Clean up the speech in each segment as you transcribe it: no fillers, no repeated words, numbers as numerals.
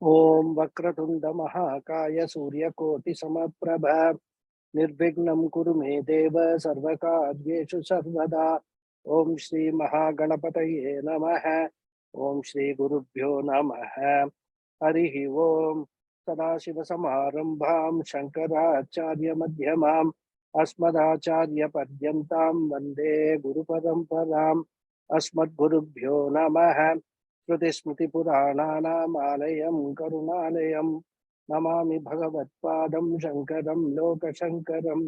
Om Vakratunda Mahakaya Suryakoti Samaprabha Nirvignam Kurume Deva Sarvakaryeshu Sarvada Om Shri Mahaganapataye Namaha Om Shri Gurubhyo Namaha Harihi Om Sadashiva Samarambham Shankaracharya Madhyamam Asmadacharya Padyantam Vande Guru Paramparam Asmad Gurubhyo Namaha श्रुतिस्मृतिपुराणानामालयं करुणालयं Namami भगवत्पादं शङ्करं लोकशङ्करं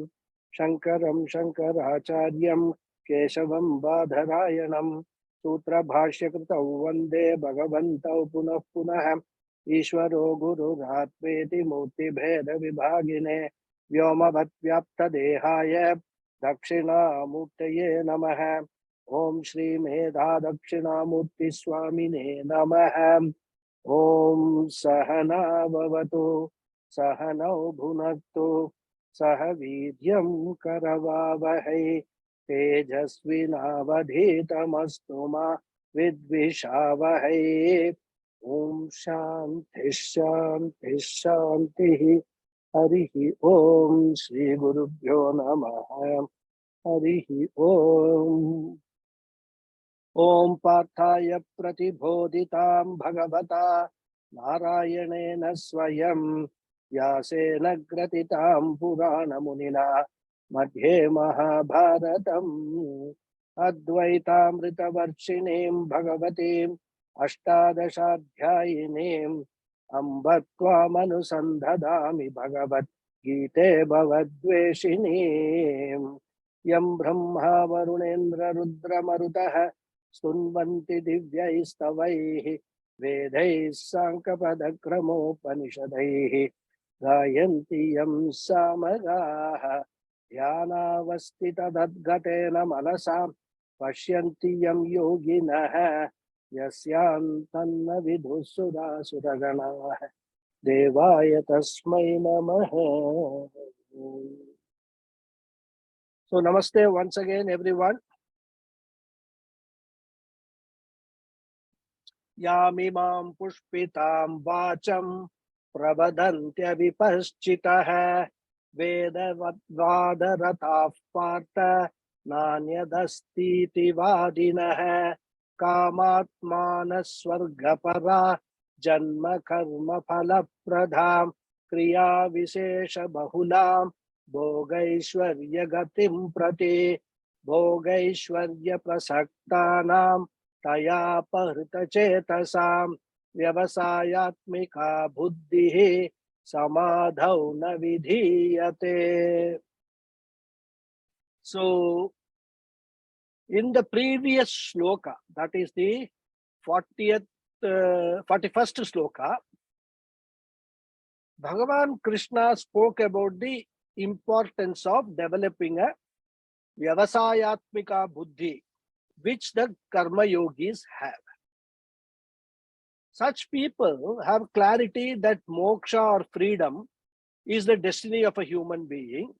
शङ्करं शङ्कराचार्यं केशवं बादरायणं सूत्रभाष्यकृतौ वन्दे भगवन्तौ पुनः पुनः ईश्वरो गुरुरात्मेति मूर्तिभेदविभागिने व्योमवद्व्याप्तदेहाय दक्षिणामूर्तये नमः। ओम श्री मेधा दक्षिणामूर्ति स्वामिने नमः। ओम सहना भवतु सहनौ भुनक्तु सह वीर्यं करवावहै तेजस्विनावधीतमस्तु मा विद्विषावहै। ओम शांति शांति शांति। हरिः ओम श्री गुरुभ्यो नमः। हरिः ओम। ओम पार्थाय प्रतिबोधितां भगवता नारायणेन स्वयं व्यासेन ग्रथितां पुराणमुनिना मध्ये महाभारतम् अद्वैतामृतवर्षिणीं भगवतीम् अष्टादशाध्यायिनीम् अम्ब त्वामनुसन्धदामि भगवद्गीते भवद्वेषिणीम् यं ब्रह्मा वरुणेन्द्र रुद्रमरुतः स्तुन्वन्ति दिव्यैस्तवैः वेदैः साङ्कपदक्रमोपनिषदैः गायन्ति यं सामगाः ध्यानावस्थिततद्गतेन मनसा पश्यन्ति यं योगिनः यस्यान्तन्न विदुः सुरासुरगणाः देवाय तस्मै नमः। So namaste once again everyone. Yamimam pushpitam vacham prabadantya vipaschitah vedavadvadaratav partha nanyadastiti vadinah kamatmana swargapara janma karma phalapradham kriya vishesha bahulam भोगैश्वर्य गतिं प्रति भोगैश्वर्य प्रसक्तानां तयापहृतचेतसां व्यवसायात्मिका बुद्धिः समाधौ न विधीयते. So in the previous shloka, that is the 41st shloka, Bhagavan Krishna spoke about the importance of developing a vyavasayatmika buddhi, which the karma yogis have. Such people have clarity that moksha or freedom is the destiny of a human being,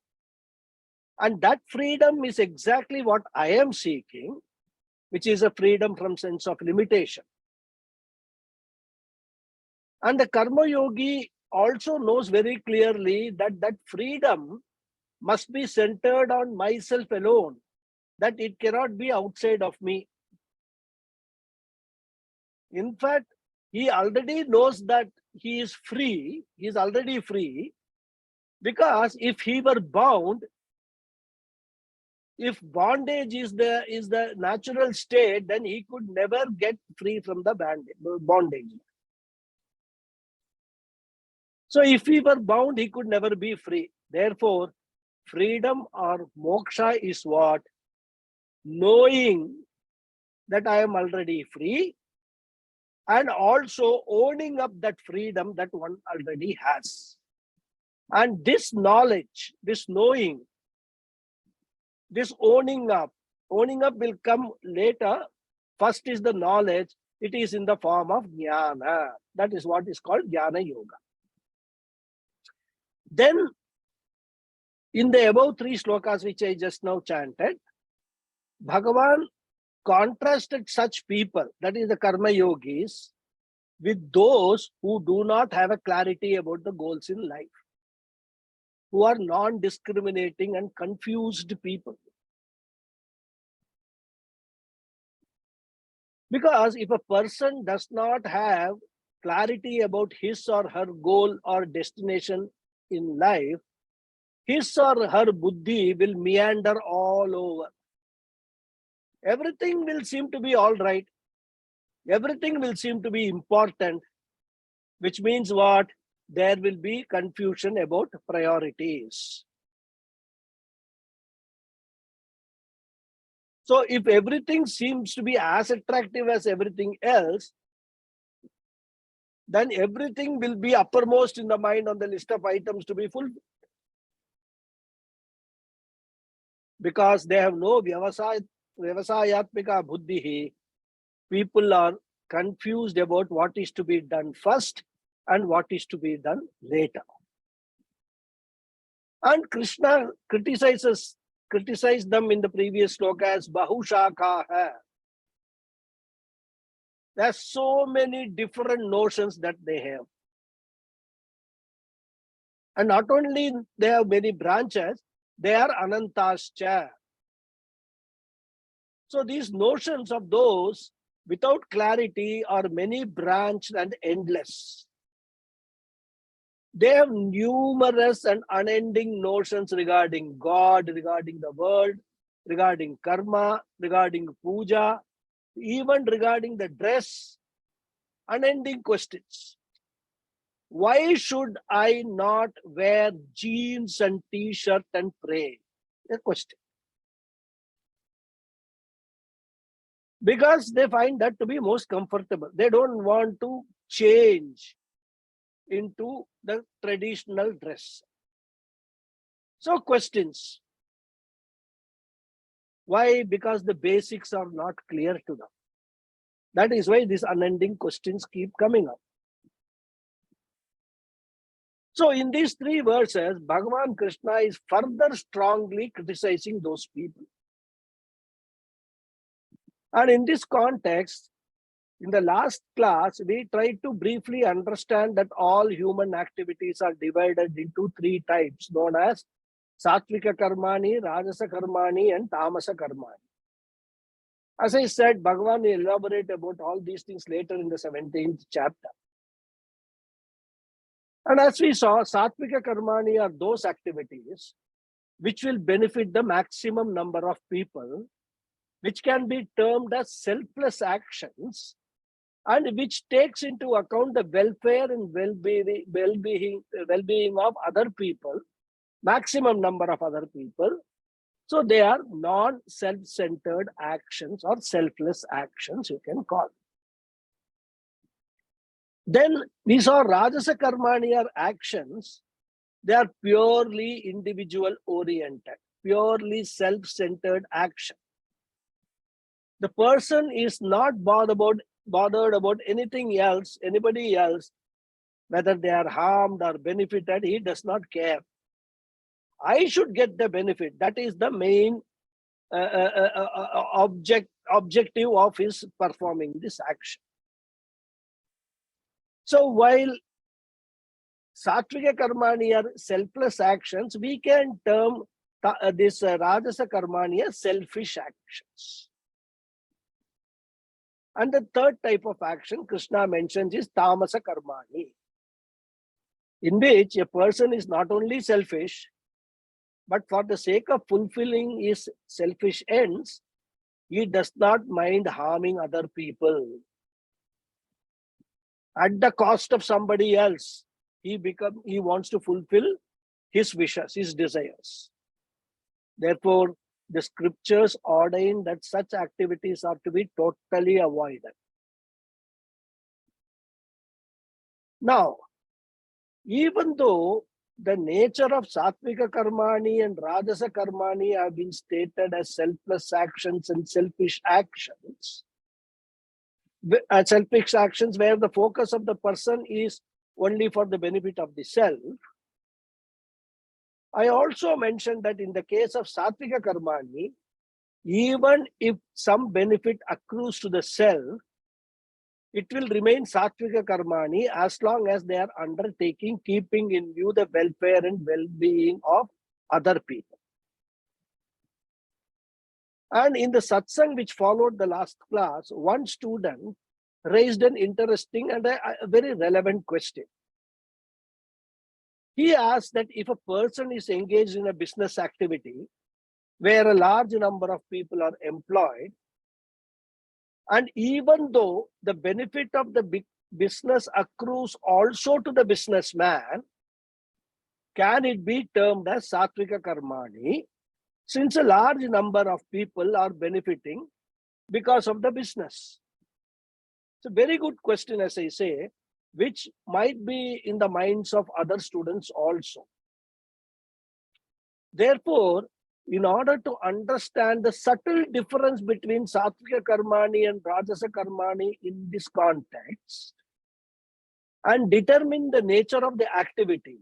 and that freedom is exactly what I am seeking, which is a freedom from sense of limitation. And the karma yogi also knows very clearly that that freedom must be centered on myself alone, that it cannot be outside of me. In fact, he already knows that he is free, he is already free, because if he were bound, if bondage is the natural state, then he could never get free from the bondage. So if he were bound, he could never be free. Therefore, freedom or moksha is what? Knowing that I am already free and also owning up that freedom that one already has. And this knowledge, this knowing, this owning up will come later. First is the knowledge. It is in the form of jnana. That is what is called jnana yoga. Then, in the above 3 shlokas which I just now chanted, Bhagavan contrasted such people, that is the karma yogis, with those who do not have a clarity about the goals in life, who are non-discriminating and confused people. Because if a person does not have clarity about his or her goal or destination in life, his or her buddhi will meander all over. Everything will seem to be all right. Everything will seem to be important, which means what? There will be confusion about priorities. So if everything seems to be as attractive as everything else, then everything will be uppermost in the mind on the list of items to be fulfilled. Because they have no vyavasayatmika buddhi, people are confused about what is to be done first and what is to be done later. And Krishna criticized them in the previous sloka as bahushaka hai. There are so many different notions that they have. And not only they have many branches, they are anantascha. So these notions of those without clarity are many branched and endless. They have numerous and unending notions regarding God, regarding the world, regarding karma, regarding puja, even regarding the dress, unending questions. Why should I not wear jeans and t-shirt and pray? A question. Because they find that to be most comfortable. They don't want to change into the traditional dress. So questions. Why? Because the basics are not clear to them. That is why these unending questions keep coming up. So in these three verses, Bhagavan Krishna is further strongly criticizing those people. And in this context, in the last class, we tried to briefly understand that all human activities are divided into three types known as Sattvika Karmani, Rajasa Karmani, and Tamasa Karmani. As I said, Bhagavan will elaborate about all these things later in the 17th chapter. And as we saw, Sattvika Karmani are those activities which will benefit the maximum number of people, which can be termed as selfless actions, and which takes into account the welfare and well-being of other people, maximum number of other people. So they are non-self-centered actions or selfless actions, you can call. Then we saw Rajasa Karmani are actions. They are purely individual oriented, purely self-centered action. The person is not bothered about anything else, anybody else, whether they are harmed or benefited, he does not care. I should get the benefit. That is the main objective of his performing this action. So while Sattvika Karmani are selfless actions, we can term this Rajasa Karmani as selfish actions. And the third type of action Krishna mentions is Tamasa Karmani, in which a person is not only selfish, but for the sake of fulfilling his selfish ends, he does not mind harming other people. At the cost of somebody else, he wants to fulfill his wishes, his desires. Therefore, the scriptures ordain that such activities are to be totally avoided. Now, even though the nature of Sattvika Karmani and Rajasa Karmani have been stated as selfless actions and selfish actions, selfish actions where the focus of the person is only for the benefit of the self, I also mentioned that in the case of Sattvika Karmani, even if some benefit accrues to the self, it will remain Satvika Karmani as long as they are undertaking, keeping in view the welfare and well-being of other people. And in the satsang which followed the last class, one student raised an interesting and a very relevant question. He asked that if a person is engaged in a business activity where a large number of people are employed, and even though the benefit of the big business accrues also to the businessman, can it be termed as Satvika Karmani, since a large number of people are benefiting because of the business? It's a very good question, as I say, which might be in the minds of other students also. Therefore, in order to understand the subtle difference between Satvika Karmani and Rajasa Karmani in this context, and determine the nature of the activity,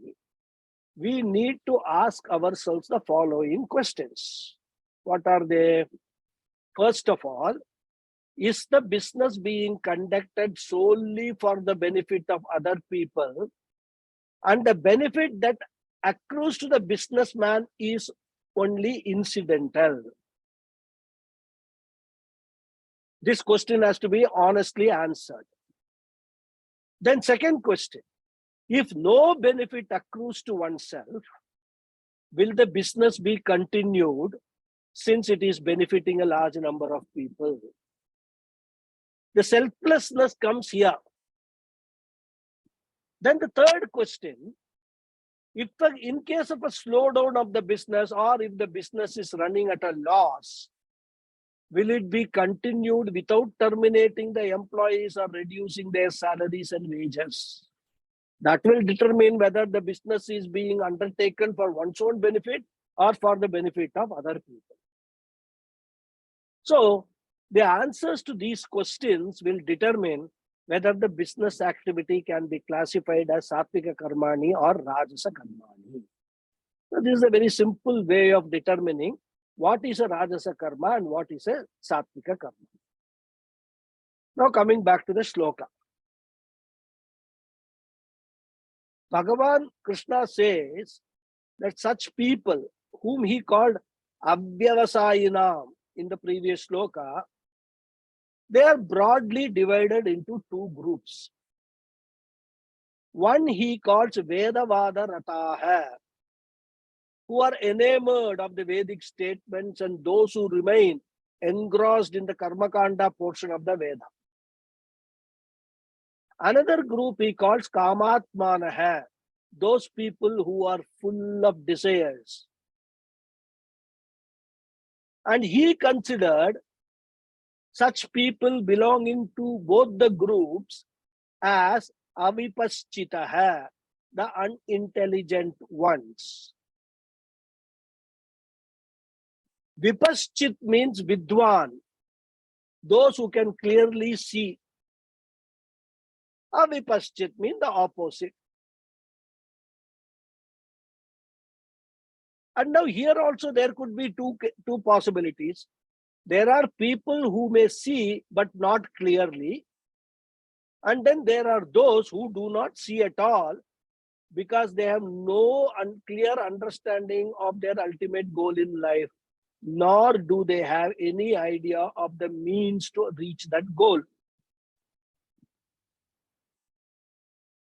we need to ask ourselves the following questions. What are they? First of all, is the business being conducted solely for the benefit of other people, and the benefit that accrues to the businessman is only incidental? This question has to be honestly answered. Then second question, if no benefit accrues to oneself, will the business be continued since it is benefiting a large number of people? The selflessness comes here. Then the third question, if in case of a slowdown of the business, or if the business is running at a loss, will it be continued without terminating the employees or reducing their salaries and wages? That will determine whether the business is being undertaken for one's own benefit or for the benefit of other people. So the answers to these questions will determine whether the business activity can be classified as Satvika Karmani or Rajasa Karmani. So this is a very simple way of determining what is a Rajasa Karma and what is a Satvika Karma. Now coming back to the shloka. Bhagavan Krishna says that such people whom he called Avyavasayinam in the previous shloka, they are broadly divided into two groups. One he calls Vedavada Rataha, who are enamored of the Vedic statements and those who remain engrossed in the Karmakanda portion of the Veda. Another group he calls Kamatmanaha, those people who are full of desires. And he considered such people belonging to both the groups as Avipaschitaha, the unintelligent ones. Vipaschit means Vidwan, those who can clearly see. Avipaschit means the opposite. And now here also there could be two possibilities. There are people who may see but not clearly. And then there are those who do not see at all because they have no clear understanding of their ultimate goal in life, nor do they have any idea of the means to reach that goal.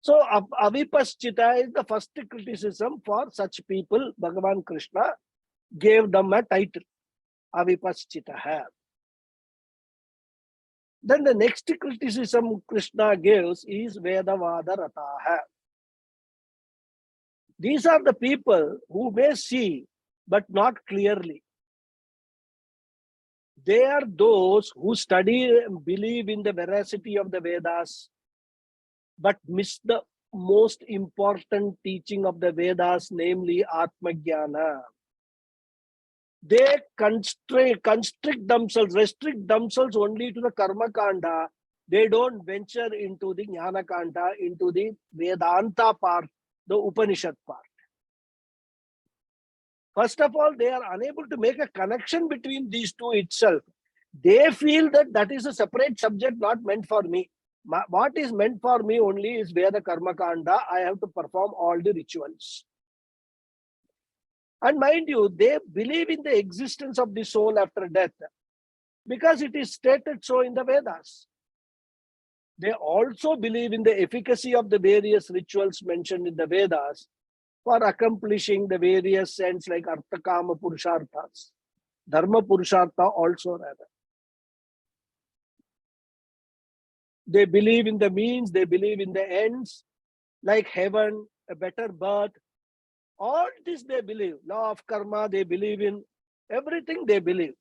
So Avipaschita is the first criticism for such people. Bhagavan Krishna gave them a title, Avipaschita. Then the next criticism Krishna gives is Vedavada Rataha. These are the people who may see but not clearly. They are those who study and believe in the veracity of the Vedas, but miss the most important teaching of the Vedas, namely Atmajnana. They restrict themselves only to the Karma Kanda. They don't venture into the Jnana Kanda, into the Vedanta part, the Upanishad part. First of all, they are unable to make a connection between these two itself. They feel that that is a separate subject not meant for me. What is meant for me only is Veda Karma Kanda. I have to perform all the rituals. And mind you, they believe in the existence of the soul after death because it is stated so in the Vedas. They also believe in the efficacy of the various rituals mentioned in the Vedas for accomplishing the various ends like Artha Kama Purusharthas. Dharma Purushartha also rather. They believe in the means, they believe in the ends, like heaven, a better birth. All this they believe. Law of karma, they believe in everything they believe.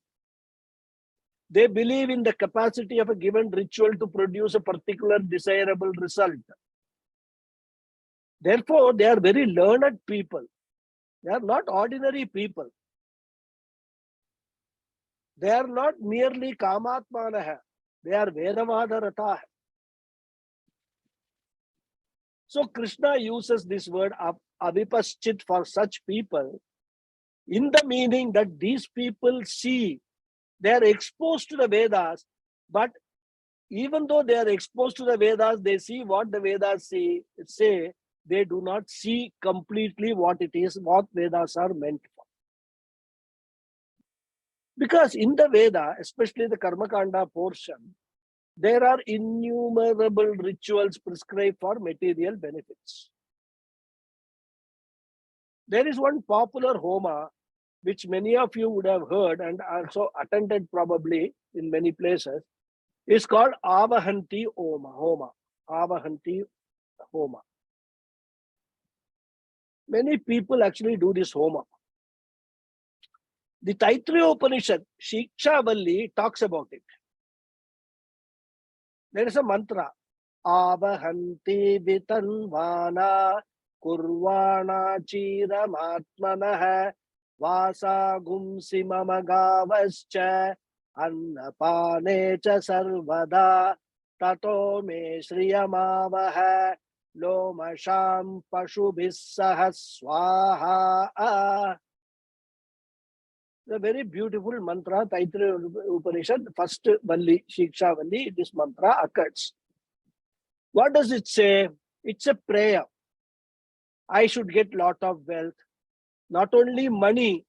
They believe in the capacity of a given ritual to produce a particular desirable result. Therefore, they are very learned people. They are not ordinary people. They are not merely kamatmanaha. They are Vedavadaratah. So Krishna uses this word avipaschit for such people in the meaning that these people see, they are exposed to the Vedas, but even though they are exposed to the Vedas, they see what the Vedas say, they do not see completely what it is, what Vedas are meant for. Because in the Veda, especially the Karmakanda portion, there are innumerable rituals prescribed for material benefits. There is one popular homa, which many of you would have heard and also attended probably in many places, is called Avahanti Homa. Avahanti Homa. Many people actually do this homa. The Taittiriya Upanishad, Shikshavalli, talks about it. There is a mantra, Avahanti Vitanvana Kurvana Chiramatmanah Vasa Gumsi Mamagavascha Annapane cha Sarvada Tato Me Shriyamavaha Lomasham Pashubhissaha Swaha. A very beautiful mantra, Taittiriya Upanishad, first Valli, Shiksha Valli, this mantra occurs. What does it say? It's a prayer. I should get lot of wealth, not only money,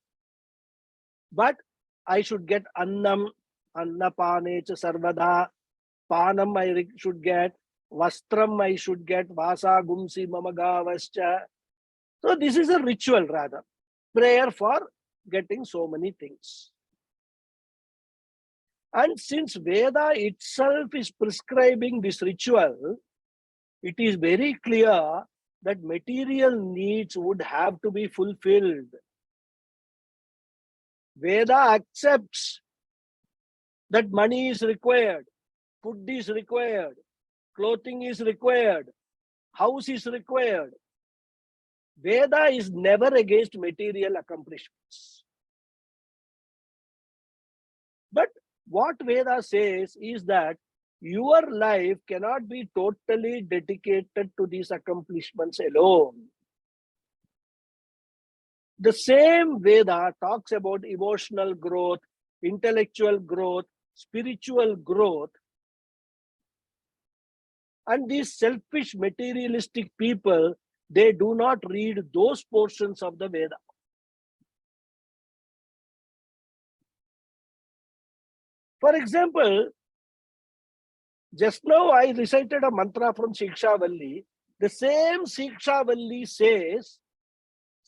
but I should get annam, annapane cha sarvada, panam I should get, vastram I should get, vasa gumsi mamagavascha. So this is a ritual rather, prayer for getting so many things. And since Veda itself is prescribing this ritual, it is very clear that material needs would have to be fulfilled. Veda accepts that money is required, food is required, clothing is required, house is required. Veda is never against material accomplishments. But what Veda says is that your life cannot be totally dedicated to these accomplishments alone. The same Veda talks about emotional growth, intellectual growth, spiritual growth. And these selfish materialistic people, they do not read those portions of the Veda. For example, just now I recited a mantra from Shikshavalli. The same Shikshavalli says,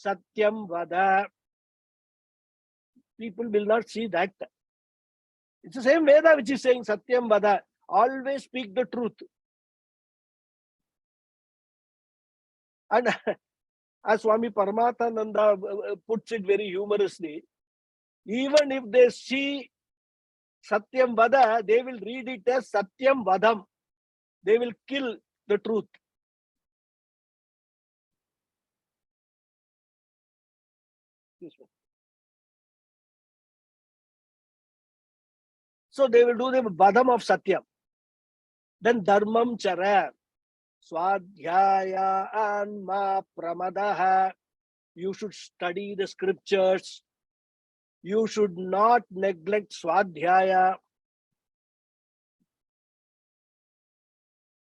Satyam Vada. People will not see that. It's the same Veda which is saying Satyam Vada. Always speak the truth. And as Swami Paramathananda puts it very humorously, even if they see Satyam Vada, they will read it as Satyam Vadam. They will kill the truth. So they will do the Vadam of Satyam. Then Dharmam Chara, Swadhyaya Anma Pramadaha. You should study the scriptures. You should not neglect Swadhyaya.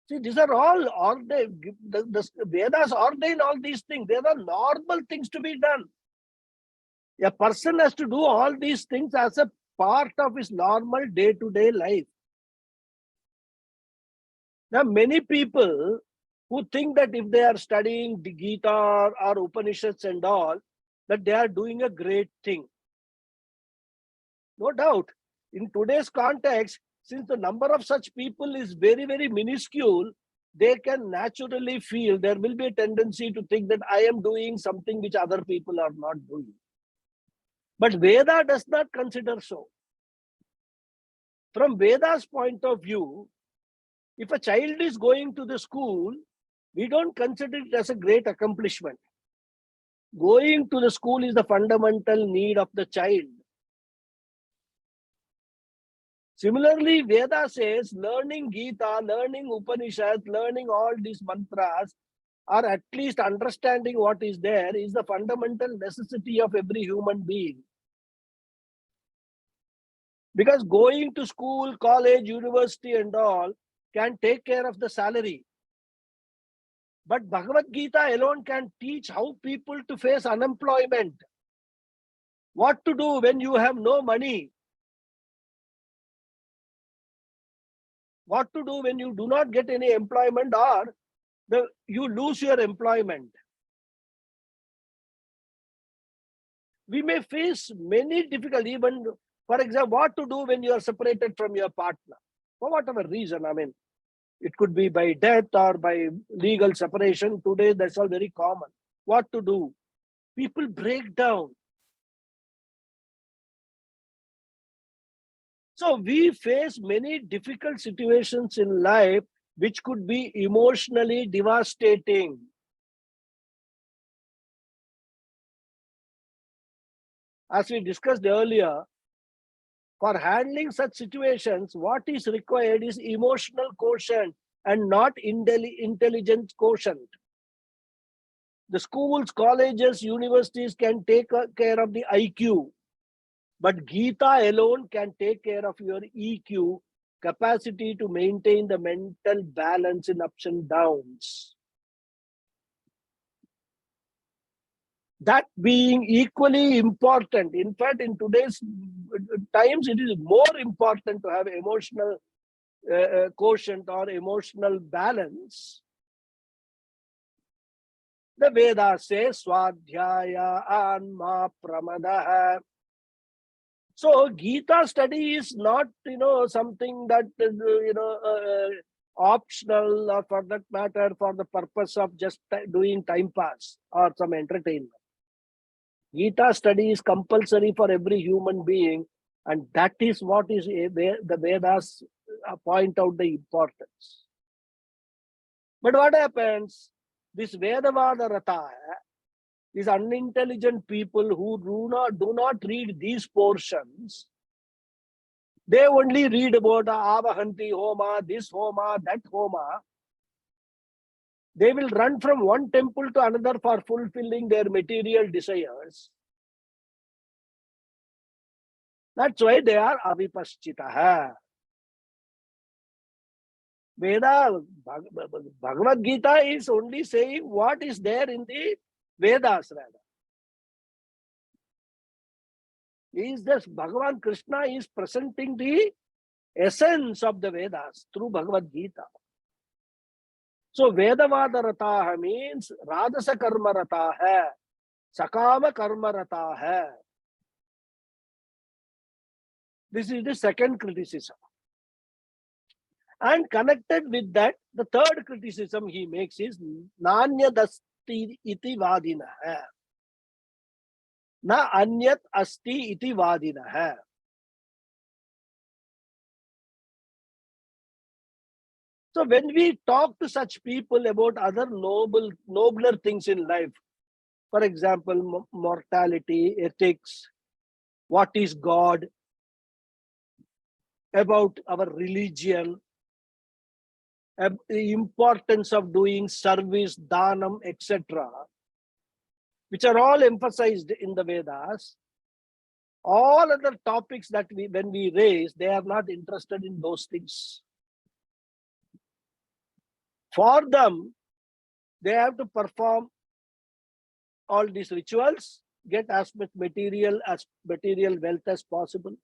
See, these are all ordained. The Vedas ordain all these things. They are normal things to be done. A person has to do all these things as a part of his normal day-to-day life. Now, many people who think that if they are studying the Gita or Upanishads and all, that they are doing a great thing. No doubt. In today's context, since the number of such people is very, very minuscule, they can naturally feel there will be a tendency to think that I am doing something which other people are not doing. But Veda does not consider so. From Veda's point of view, if a child is going to the school, we don't consider it as a great accomplishment. Going to the school is the fundamental need of the child. Similarly, Veda says learning Gita, learning Upanishads, learning all these mantras, or at least understanding what is there, is the fundamental necessity of every human being. Because going to school, college, university and all can take care of the salary. But Bhagavad Gita alone can teach how people to face unemployment. What to do when you have no money. What to do when you do not get any employment or you lose your employment. We may face many difficulties, even, for example, what to do when you are separated from your partner. For whatever reason, I mean, it could be by death or by legal separation. Today, that's all very common. What to do? People break down. So we face many difficult situations in life which could be emotionally devastating. As we discussed earlier, for handling such situations, what is required is emotional quotient and not intelligence quotient. The schools, colleges, universities can take care of the IQ, but Gita alone can take care of your EQ, capacity to maintain the mental balance in ups and downs. That being equally important. In fact, in today's times, it is more important to have emotional quotient or emotional balance. The Vedas say, Swadhyaya Anma Pramadaha. So Gita study is not, something that, optional or for that matter, for the purpose of just doing time pass or some entertainment. Gita study is compulsory for every human being, and that is what is the Vedas point out the importance. But what happens? This Vedavada Rata, these unintelligent people who do not read these portions, they only read about Avahanti Homa, this Homa, that Homa. They will run from one temple to another for fulfilling their material desires. That's why they are avipaschitaha. Veda, Bhagavad Gita is only saying what is there in the Vedas, rather. Is this Bhagavan Krishna is presenting the essence of the Vedas through Bhagavad Gita. So Vedavada Rataha means Radasa Karma Rataha, Sakama Karma Rataha. This is the second criticism. And connected with that, the third criticism he makes is Nanyadasti iti vadinaha. Na anyat asti iti vadinaha. So when we talk to such people about other nobler things in life, for example, mortality, ethics, what is God, about our religion, the importance of doing service, dhanam, etc., which are all emphasized in the Vedas, all other topics that when we raise, they are not interested in those things. For them, they have to perform all these rituals, get as much material wealth as possible.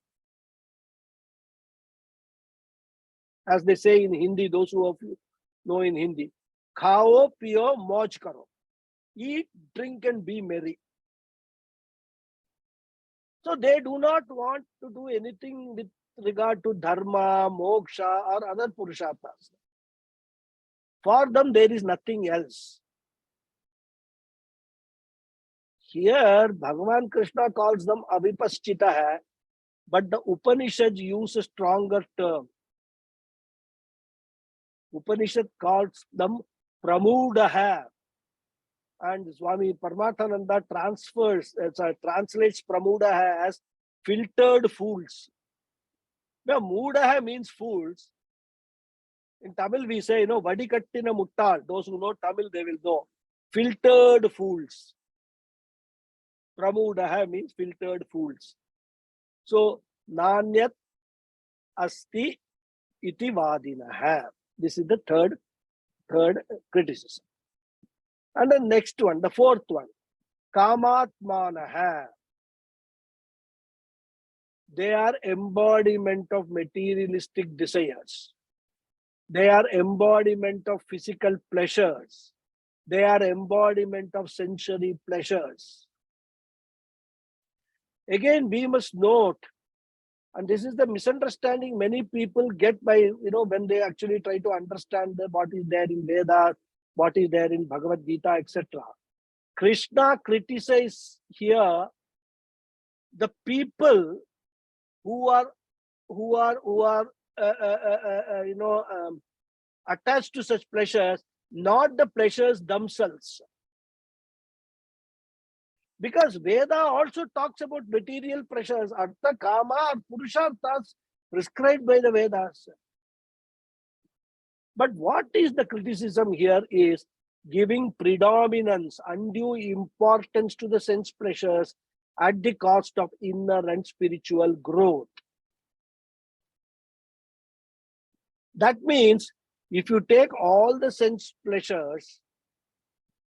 As they say in Hindi, those who of you know in Hindi, khao, piyo, moj karo. Eat, drink and be merry. So they do not want to do anything with regard to dharma, moksha or other purusharthas. For them, there is nothing else. Here, Bhagavan Krishna calls them avipaschita, but the Upanishad use a stronger term. Upanishad calls them pramudaha. And Swami Paramathananda translates pramudaha as filtered fools. Now, mudaha means fools. In Tamil, we say, vadikattina muttal. Those who know Tamil, they will know. Filtered fools. Pramudaha means filtered fools. So, nanyat asti iti vadinaha. This is the third criticism. And the next one, the fourth one, kamatmanaha. They are embodiment of materialistic desires. They are embodiment of physical pleasures. They are embodiment of sensory pleasures. Again, we must note, and this is the misunderstanding many people get by, when they actually try to understand what is there in Vedas, what is there in Bhagavad Gita, etc. Krishna criticizes here the people who are attached to such pleasures, not the pleasures themselves. Because Veda also talks about material pleasures, artha, kama, or purusharthas prescribed by the Vedas. But what is the criticism here is giving predominance, undue importance to the sense pleasures at the cost of inner and spiritual growth. That means if you take all the sense pleasures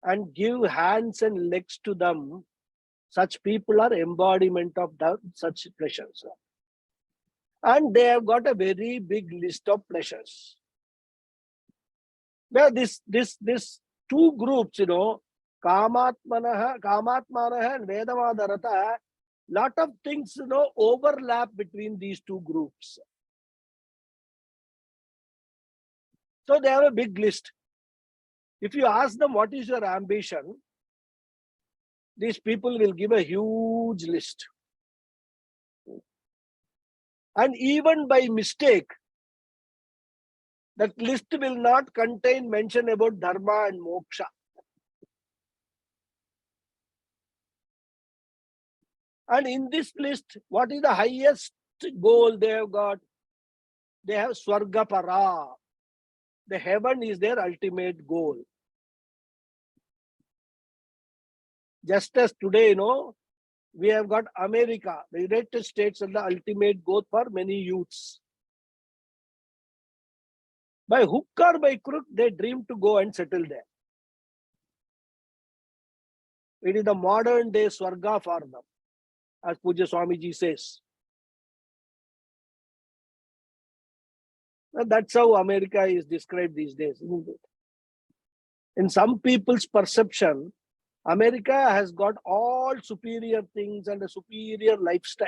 and give hands and legs to them, such people are embodiment of such pleasures. And they have got a very big list of pleasures. Where this two groups, kamatmanaha and vedavadarata, lot of things, overlap between these two groups. So they have a big list. If you ask them what is your ambition, these people will give a huge list. And even by mistake, that list will not contain mention about dharma and moksha. And in this list, what is the highest goal they have got? They have Swargapara. The heaven is their ultimate goal. Just as today, we have got America, the United States, as the ultimate goal for many youths. By hook or by crook, they dream to go and settle there. It is the modern day Swarga for them, as Puja Swamiji says. And that's how America is described these days, isn't it? In some people's perception, America has got all superior things and a superior lifestyle.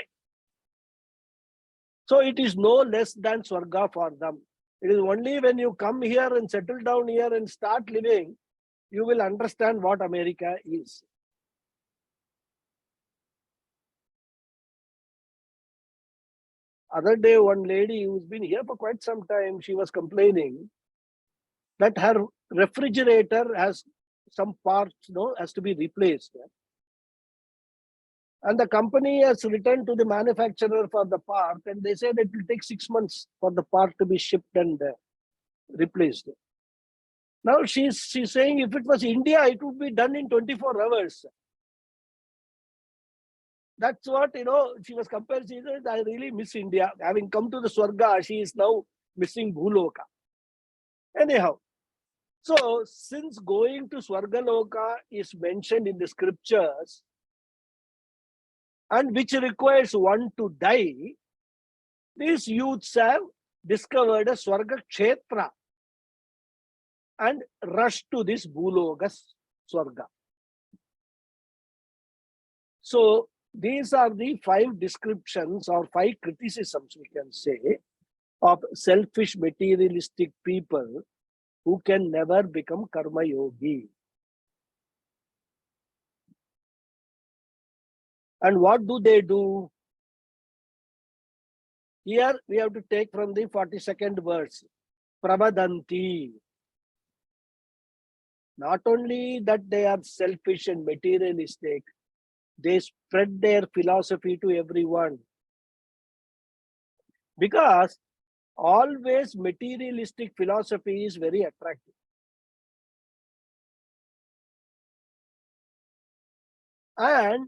So it is no less than Swarga for them. It is only when you come here and settle down here and start living, you will understand what America is. Other day, one lady who's been here for quite some time, she was complaining that her refrigerator has some parts, has to be replaced. And the company has returned to the manufacturer for the part, and they said it will take 6 months for the part to be shipped and replaced. Now she's saying if it was India, it would be done in 24 hours. That's what, she was comparing. She said, I really miss India. Having come to the Swarga, she is now missing Bhuloka. Anyhow, So, since going to Swargaloka is mentioned in the scriptures and which requires one to die, these youths have discovered a Swarga Kshetra and rushed to this Bhuloga Swarga. So, these are the 5 descriptions or 5 criticisms, we can say, of selfish materialistic people who can never become karma yogi. And what do they do? Here we have to take from the 42nd verse. Pravadanti. Not only that they are selfish and materialistic, they spread their philosophy to everyone. Because always materialistic philosophy is very attractive. And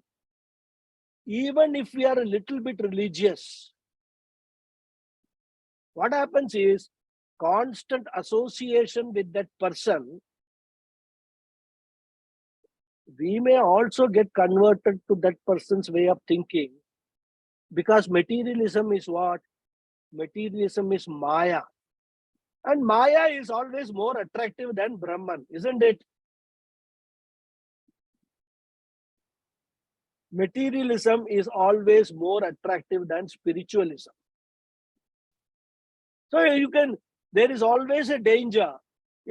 even if we are a little bit religious, what happens is constant association with that person, we may also get converted to that person's way of thinking, because materialism is what? Materialism is Maya. And Maya is always more attractive than Brahman, isn't it? Materialism is always more attractive than spiritualism. So there is always a danger.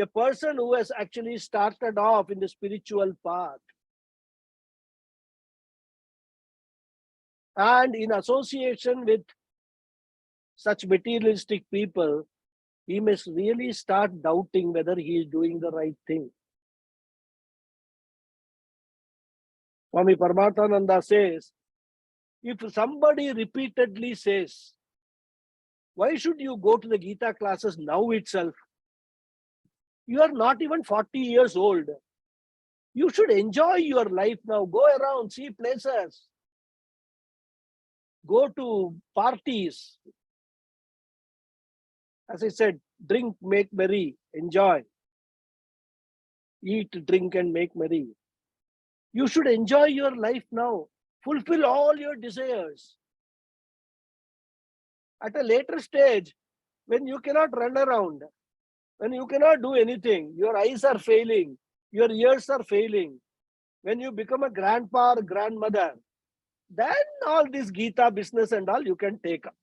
A person who has actually started off in the spiritual path and in association with such materialistic people, he must really start doubting whether he is doing the right thing. Swami Paramatmananda says, if somebody repeatedly says, why should you go to the Gita classes now itself? You are not even 40 years old. You should enjoy your life now. Go around, see places. Go to parties. As I said, drink, make merry, enjoy. Eat, drink, and make merry. You should enjoy your life now. Fulfill all your desires. At a later stage, when you cannot run around, when you cannot do anything, your eyes are failing, your ears are failing, when you become a grandpa or grandmother, then all this Gita business and all you can take up.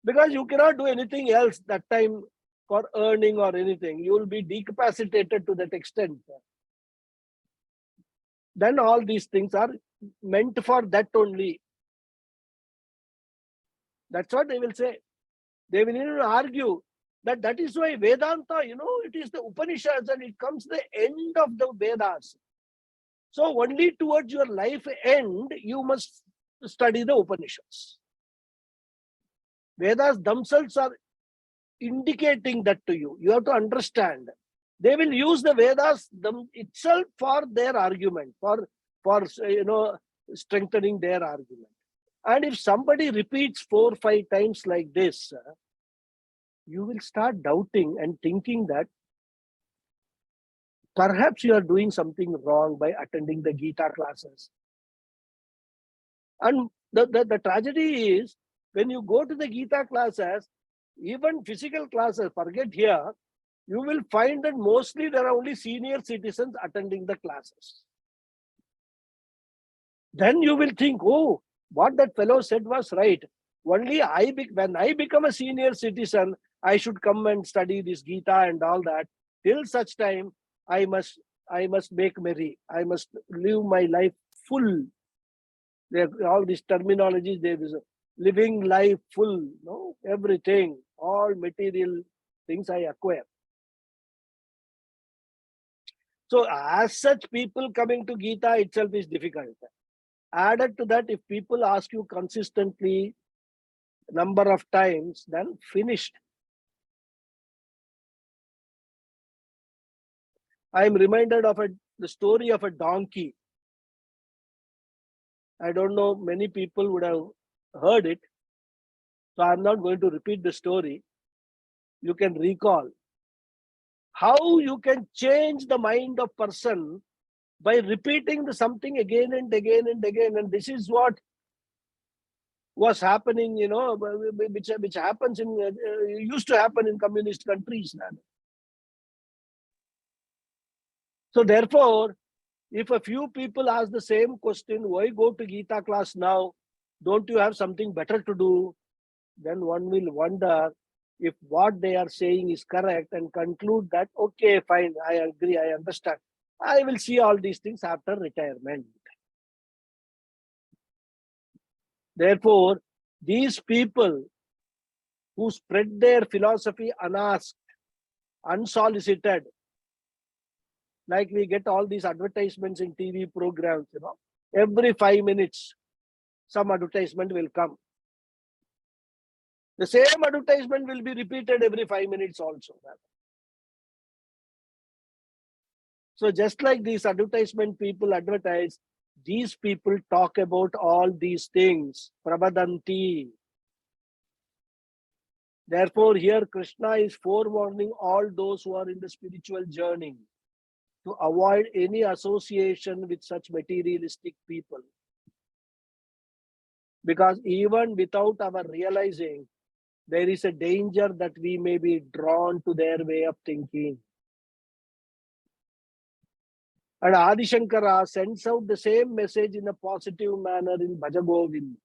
Because you cannot do anything else that time for earning or anything. You will be decapacitated to that extent. Then all these things are meant for that only. That's what they will say. They will even argue that is why Vedanta, it is the Upanishads and it comes the end of the Vedas. So only towards your life end, you must study the Upanishads. Vedas themselves are indicating that to you. You have to understand. They will use the Vedas itself for their argument, for strengthening their argument. And if somebody repeats 4 or 5 times like this, you will start doubting and thinking that perhaps you are doing something wrong by attending the Gita classes. And the tragedy is, when you go to the Gita classes, even physical classes, forget here, you will find that mostly there are only senior citizens attending the classes. Then you will think, oh, what that fellow said was right. Only when I become a senior citizen, I should come and study this Gita and all that. Till such time, I must make merry. I must live my life full. All these terminologies, there is living life full, everything, all material things I acquire. So as such, people coming to Gita itself is difficult. Added to that, if people ask you consistently number of times, then finished. I am reminded of the story of a donkey. I don't know, many people would have heard it. So I'm not going to repeat the story. You can recall. How you can change the mind of person by repeating the something again and again and again. And this is what was happening, which happens in, used to happen in communist countries. So therefore, if a few people ask the same question, why go to Gita class now? Don't you have something better to do? Then one will wonder if what they are saying is correct and conclude that, okay, fine, I agree, I understand. I will see all these things after retirement. Therefore, these people who spread their philosophy unasked, unsolicited, like we get all these advertisements in TV programs, every 5 minutes, some advertisement will come. The same advertisement will be repeated every 5 minutes also. So just like these advertisement people advertise, these people talk about all these things. Prabhadanti. Therefore, here Krishna is forewarning all those who are in the spiritual journey to avoid any association with such materialistic people. Because even without our realizing, there is a danger that we may be drawn to their way of thinking. And Adi Shankara sends out the same message in a positive manner in Bhagawad.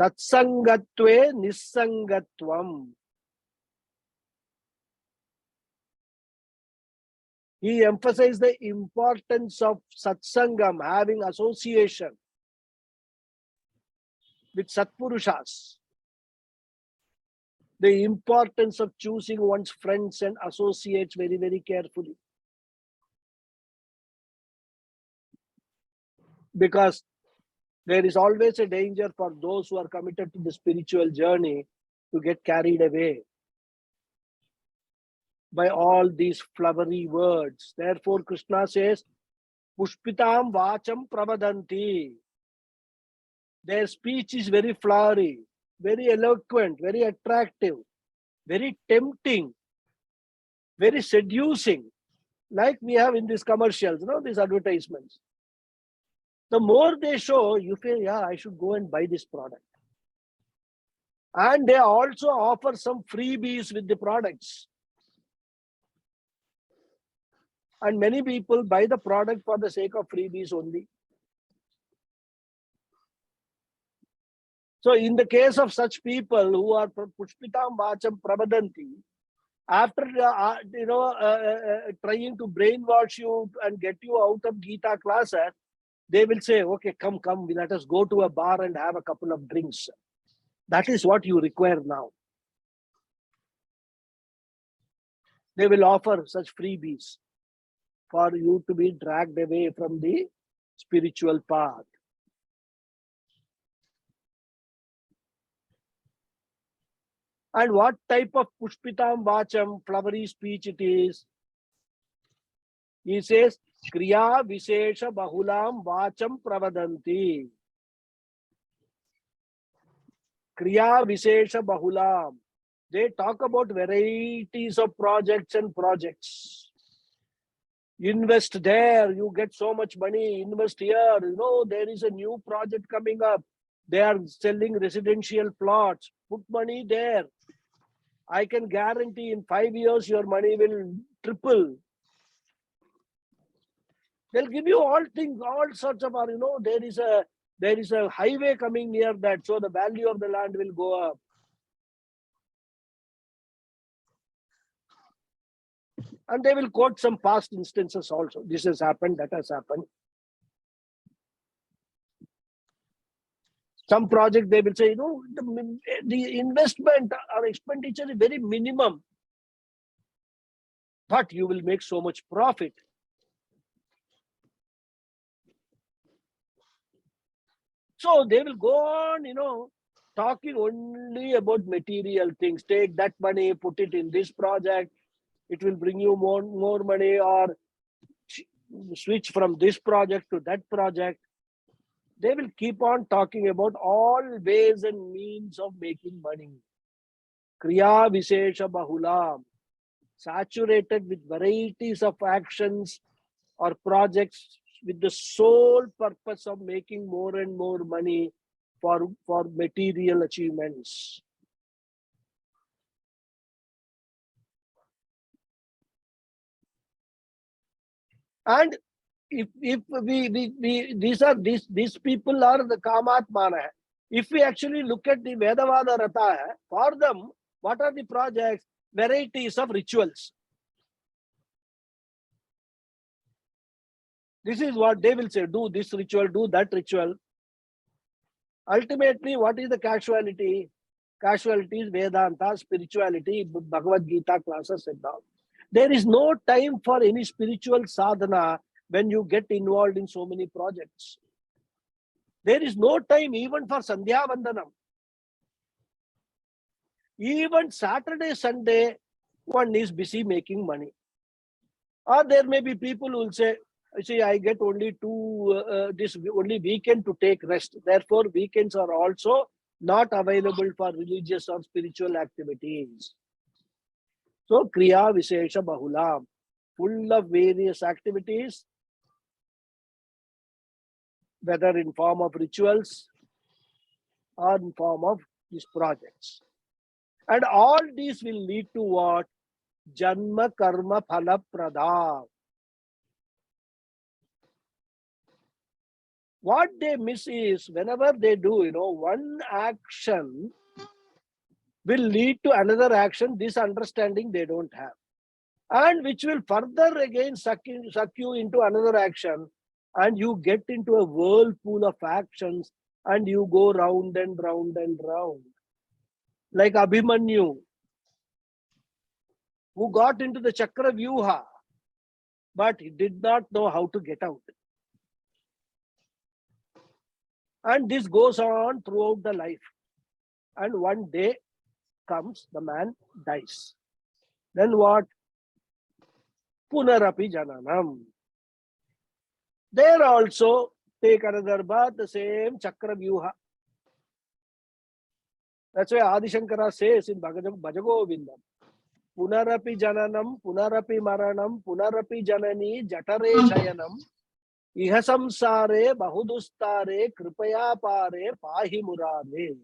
Satsangatve nissangatvam. He emphasized the importance of satsangam, having association with Satpurushas. The importance of choosing one's friends and associates very, very carefully. Because there is always a danger for those who are committed to the spiritual journey to get carried away by all these flowery words. Therefore, Krishna says, Pushpitam vacham pravadanti. Their speech is very flowery, very eloquent, very attractive, very tempting, very seducing, like we have in these commercials, these advertisements. The more they show, you feel, yeah, I should go and buy this product. And they also offer some freebies with the products. And many people buy the product for the sake of freebies only. So in the case of such people who are Pushpitam Vacham Prabhadanti, after trying to brainwash you and get you out of Gita classes, they will say, okay, come, let us go to a bar and have a couple of drinks. That is what you require now. They will offer such freebies for you to be dragged away from the spiritual path. And what type of Pushpitam Vacham, flowery speech it is? He says, Kriya Vishesha Bahulam Vacham Pravadanti. Kriya Vishesha Bahulam. They talk about varieties of projects and projects. Invest there, you get so much money. Invest here, there is a new project coming up. They are selling residential plots. Put money there. I can guarantee in 5 years your money will triple. They'll give you all things, all sorts of, there is a highway coming near that, so the value of the land will go up. And they will quote some past instances also. This has happened, that has happened. Some project they will say, the investment or expenditure is very minimum, but you will make so much profit. So they will go on, talking only about material things. Take that money, put it in this project. It will bring you more money, or switch from this project to that project. They will keep on talking about all ways and means of making money. Kriya Vishesha Bahulam. saturated with varieties of actions or projects with the sole purpose of making more and more money for material achievements. And if we these people are the kamatmana. If we actually look at the Vedavada Ratha, for them, what are the projects? Varieties of rituals. This is what they will say, do this ritual, do that ritual. Ultimately, what is the casualty? Casualty is Vedanta, spirituality, Bhagavad Gita classes and all. There is no time for any spiritual sadhana when you get involved in so many projects. There is no time even for Sandhya Vandanam. Even Saturday, Sunday, one is busy making money. Or there may be people who will say, see, I get only only weekend to take rest. Therefore, weekends are also not available for religious or spiritual activities. So, Kriya Vishesha Bahula, full of various activities, whether in form of rituals or in form of these projects. And all these will lead to what? Janma Karma Phala Prada. What they miss is whenever they do, one action will lead to another action. This understanding they don't have. And which will further again suck you into another action. And you get into a whirlpool of actions and you go round and round and round. Like Abhimanyu, who got into the Chakra Vyuha, but he did not know how to get out. And this goes on throughout the life. And one day comes, the man dies. Then what? Punarapi Jananam. There also take another birth, the same Chakra Vyuha. That's why Adi Shankara says in Bhajagovindam, Punarapi Jananam, Punarapi Maranam, Punarapi Janani, Jatare Shayanam, Iha Samsare, Bahudustare, Kripaya Pare, Pahi Murare.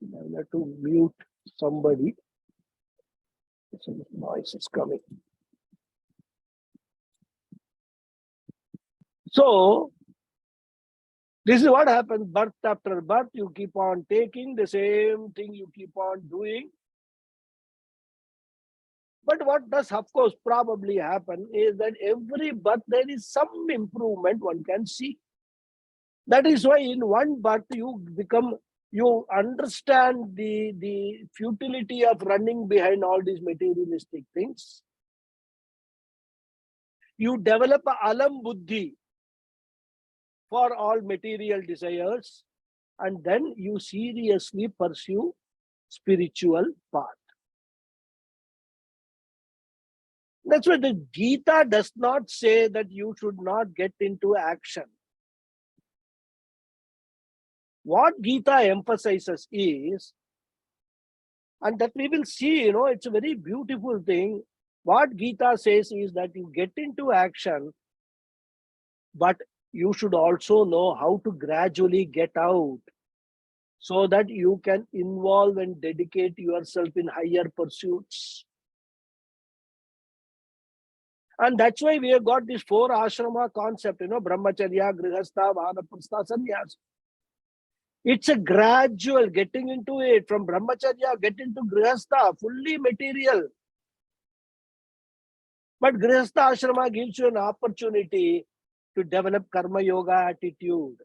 I have to mute somebody. Some noise is coming. So, this is what happens. Birth after birth, you keep on taking the same thing, you keep on doing. But what does, of course, probably happen is that every birth there is some improvement one can see. That is why in one birth you understand the futility of running behind all these materialistic things. You develop a alam buddhi for all material desires, and then you seriously pursue spiritual path. That's why the Gita does not say that you should not get into action. What Gita emphasizes is, and that we will see, it's a very beautiful thing. What Gita says is that you get into action, but you should also know how to gradually get out so that you can involve and dedicate yourself in higher pursuits. And that's why we have got this 4 ashrama concept, brahmacharya, grihastha, vanaprastha, sannyas. It's a gradual getting into it. From brahmacharya, get into grihastha, fully material. But grihastha ashrama gives you an opportunity to develop karma yoga attitude.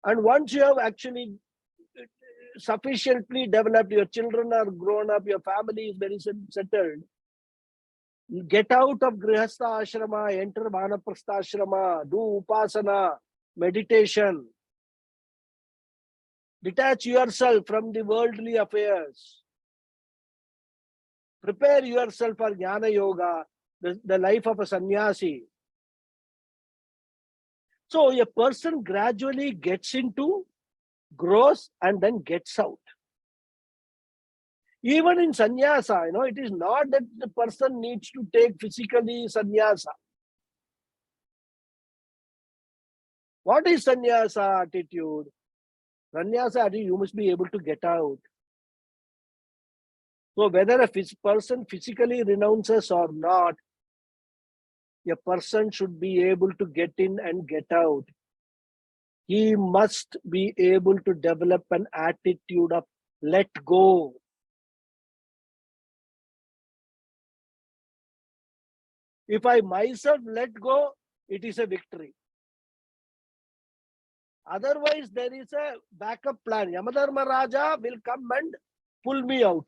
And once you have actually sufficiently developed, your children are grown up, your family is very settled, get out of grihastha ashrama, enter vanaprastha ashrama, do upasana, meditation. Detach yourself from the worldly affairs. Prepare yourself for jnana yoga, the life of a sannyasi. So a person gradually gets into, grows, and then gets out. Even in sannyasa, it is not that the person needs to take physically sannyasa. What is sannyasa attitude? Sannyasa attitude, you must be able to get out. So whether a person physically renounces or not, a person should be able to get in and get out. He must be able to develop an attitude of let go. If I myself let go, it is a victory. Otherwise, there is a backup plan. Yamadharma Raja will come and pull me out.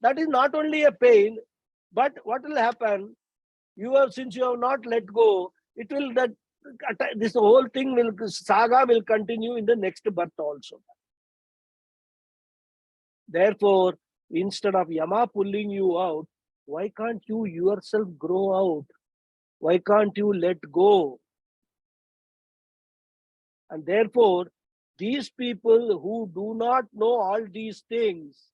That is not only a pain, but what will happen? Since you have not let go, it will that this whole thing saga will continue in the next birth also. Therefore, instead of Yama pulling you out, why can't you yourself grow out? Why can't you let go? And therefore, these people who do not know all these things,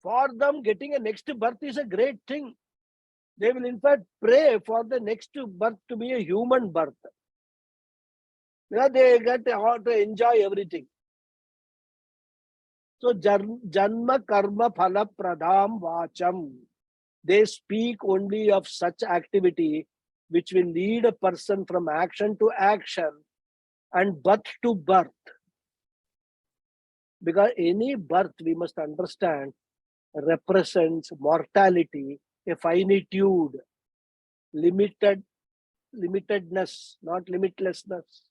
for them getting a next birth is a great thing. They will in fact pray for the next birth to be a human birth. They get to enjoy everything. So janma karma phala pradham vacham. They speak only of such activity which will lead a person from action to action and birth to birth. Because any birth, we must understand, represents mortality, a finitude, limitedness, not limitlessness.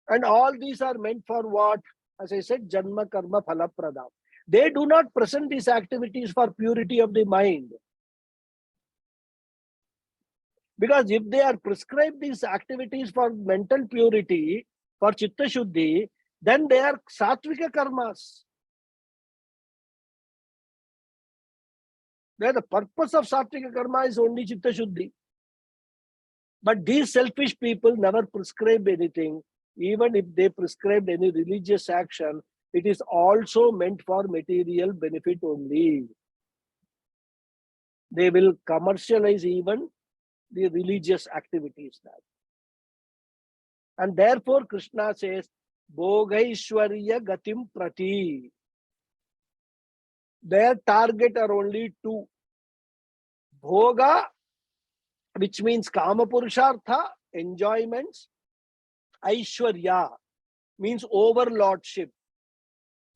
And all these are meant for what? As I said, janma karma phala pradam. They do not present these activities for purity of the mind. Because if they are prescribed these activities for mental purity, for chitta shuddhi, then they are sattvika karmas. Where the purpose of sattvika karma is only chitta shuddhi. But these selfish people never prescribe anything. Even if they prescribed any religious action, it is also meant for material benefit only. They will commercialize even the religious activities. And therefore, Krishna says, Bhogaishwarya gatim prati. Their target are only two. Bhoga, which means kama purushartha, enjoyments. Aishwarya means overlordship,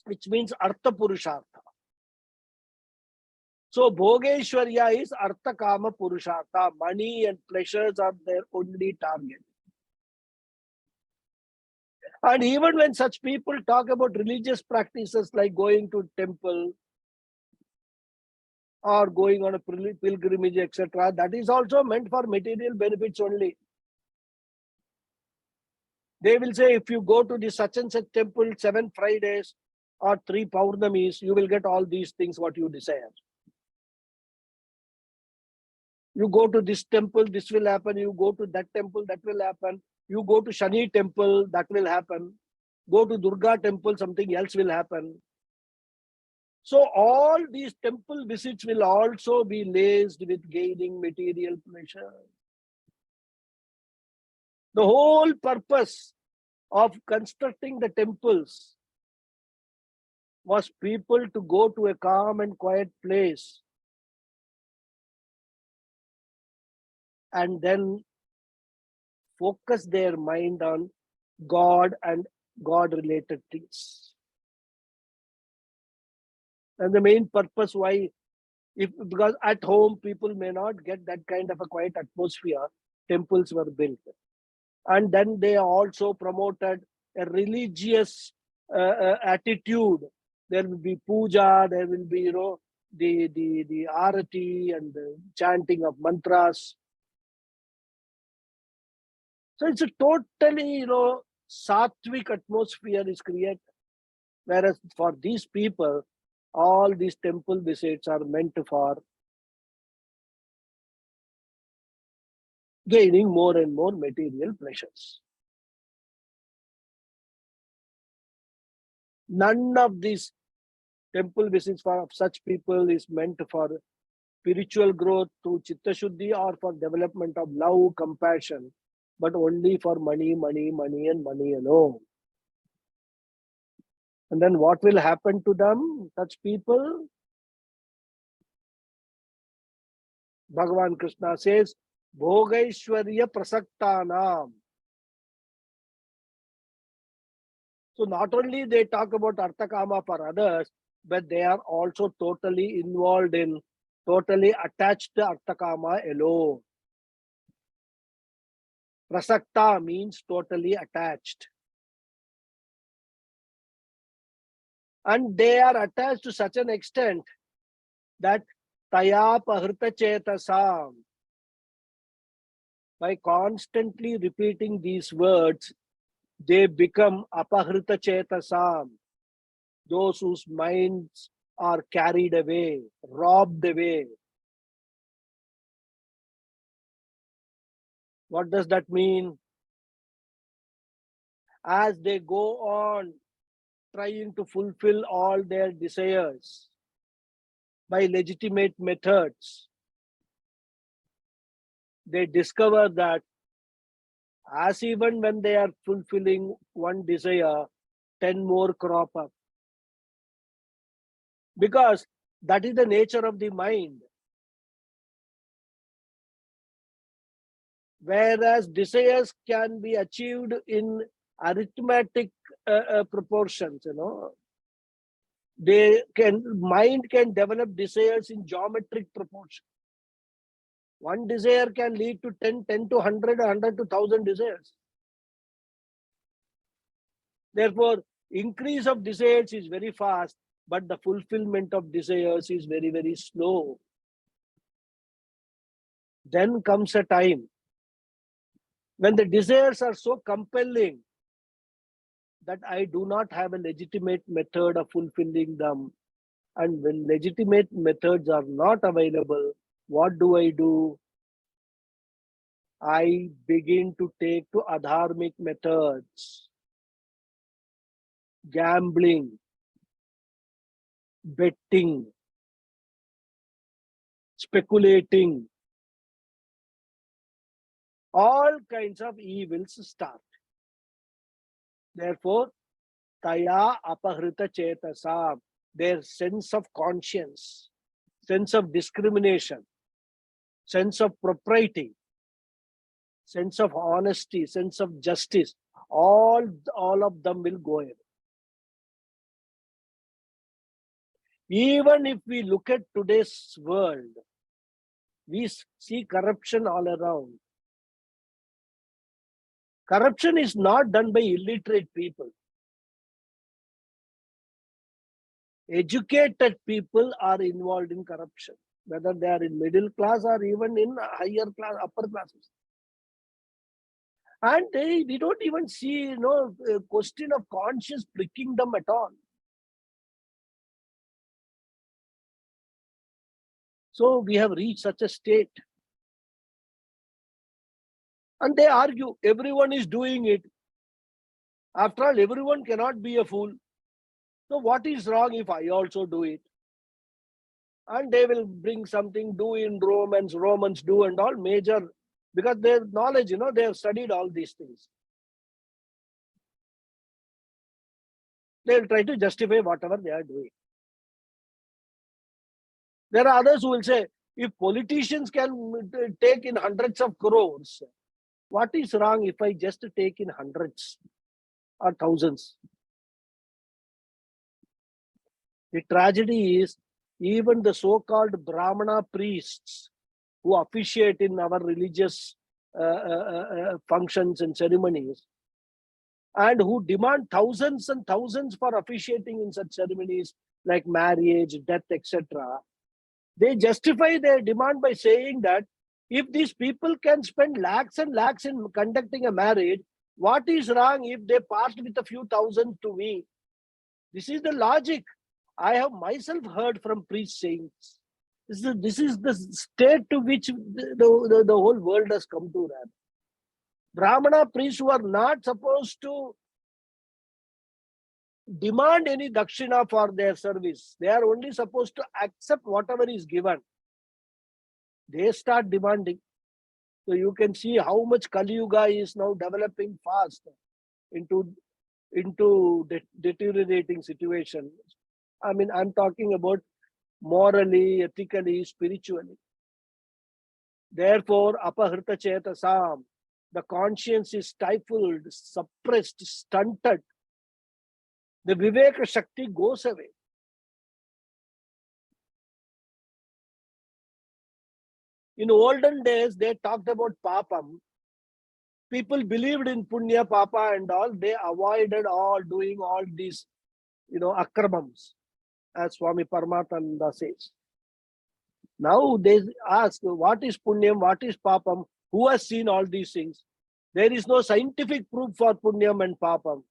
which means artha purushartha. So Bhogeshwarya is artha kama purushartha. Money and pleasures are their only target. And even when such people talk about religious practices like going to temple or going on a pilgrimage, etc., that is also meant for material benefits only. They will say, if you go to the such and such temple 7 Fridays or 3 Paurnamis, you will get all these things what you desire. You go to this temple, this will happen. You go to that temple, that will happen. You go to Shani temple, that will happen. Go to Durga temple, something else will happen. So all these temple visits will also be laced with gaining material pleasure. The whole purpose of constructing the temples was people to go to a calm and quiet place and then focus their mind on God and God-related things. And the main purpose why, because at home people may not get that kind of a quiet atmosphere, temples were built. And then they also promoted a religious attitude. There will be puja, there will be, the arati and the chanting of mantras. So it's a totally, sattvic atmosphere is created. Whereas for these people, all these temple visits are meant for gaining more and more material pleasures. None of these temple visits for such people is meant for spiritual growth through chitta shuddhi or for development of love, compassion, but only for money, money, money, and money alone. And then what will happen to them, such people? Bhagavan Krishna says, Bhogaishwarya prasaktanam. So not only they talk about Arthakama for others, but they are also totally involved in, totally attached to Arthakama alone. Prasakta means totally attached. And they are attached to such an extent that taya pahrita chetasam. By constantly repeating these words, they become apahrita chetasam, those whose minds are carried away, robbed away. What does that mean? As they go on trying to fulfill all their desires by legitimate methods, they discover that as even when they are fulfilling one desire, 10 more crop up. Because that is the nature of the mind. Whereas desires can be achieved in arithmetic proportions, mind can develop desires in geometric proportion. One desire can lead to 10 to 100, 100 to 1000 desires. Therefore, increase of desires is very fast, but the fulfillment of desires is very, very slow. Then comes a time when the desires are so compelling that I do not have a legitimate method of fulfilling them. And when legitimate methods are not available, what do? I begin to take to adharmic methods. Gambling, betting, speculating, all kinds of evils start. Therefore, taya apahrita chetasam, their sense of conscience, sense of discrimination, sense of propriety, sense of honesty, sense of justice, all of them will go away. Even if we look at today's world, we see corruption all around. Corruption is not done by illiterate people. Educated people are involved in corruption, whether they are in middle class or even in higher class, upper classes. And we don't even see, a question of conscience pricking them at all. So we have reached such a state. And they argue, everyone is doing it. After all, everyone cannot be a fool. So what is wrong if I also do it? And they will bring something, do in Romans do and all major, because their knowledge, they have studied all these things. They'll try to justify whatever they are doing. There are others who will say, if politicians can take in hundreds of crores, what is wrong if I just take in hundreds or thousands? The tragedy is, even the so-called Brahmana priests who officiate in our religious functions and ceremonies, and who demand thousands and thousands for officiating in such ceremonies like marriage, death, etc., they justify their demand by saying that if these people can spend lakhs and lakhs in conducting a marriage, what is wrong if they part with a few thousand to me? This is the logic. I have myself heard from priests saying this. This is the state to which the whole world has come to. That Brahmana priests were not supposed to demand any dakshina for their service. They are only supposed to accept whatever is given. They start demanding. So you can see how much Kali Yuga is now developing fast into deteriorating situation. I mean, I'm talking about morally, ethically, spiritually. Therefore, apahrita chetasam, the conscience is stifled, suppressed, stunted. The Viveka Shakti goes away. In olden days, they talked about papam. People believed in punya, papa and all. They avoided all doing all these, akramams, as Swami Paramatmananda says. Now they ask, what is punyam, what is papam? Who has seen all these things? There is no scientific proof for punyam and papam.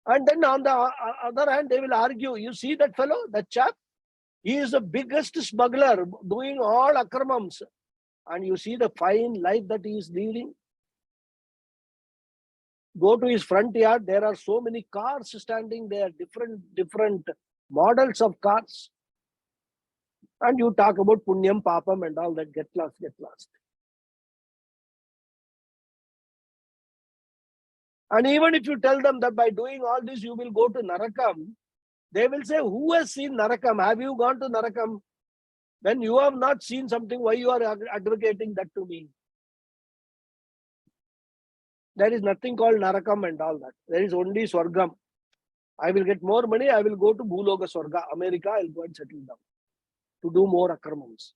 And then on the other hand, they will argue, you see that fellow, that chap, he is the biggest smuggler doing all akramams. And you see the fine life that he is leading. Go to his front yard, there are so many cars standing there, different models of cars. And you talk about punyam, papam and all that, get lost. And even if you tell them that by doing all this, you will go to Narakam, they will say, who has seen Narakam? Have you gone to Narakam? When you have not seen something, why you are advocating that to me? There is nothing called Narakam and all that. There is only Swargam. I will get more money, I will go to Bhuloga Swarga, America, I will go and settle down to do more akramams.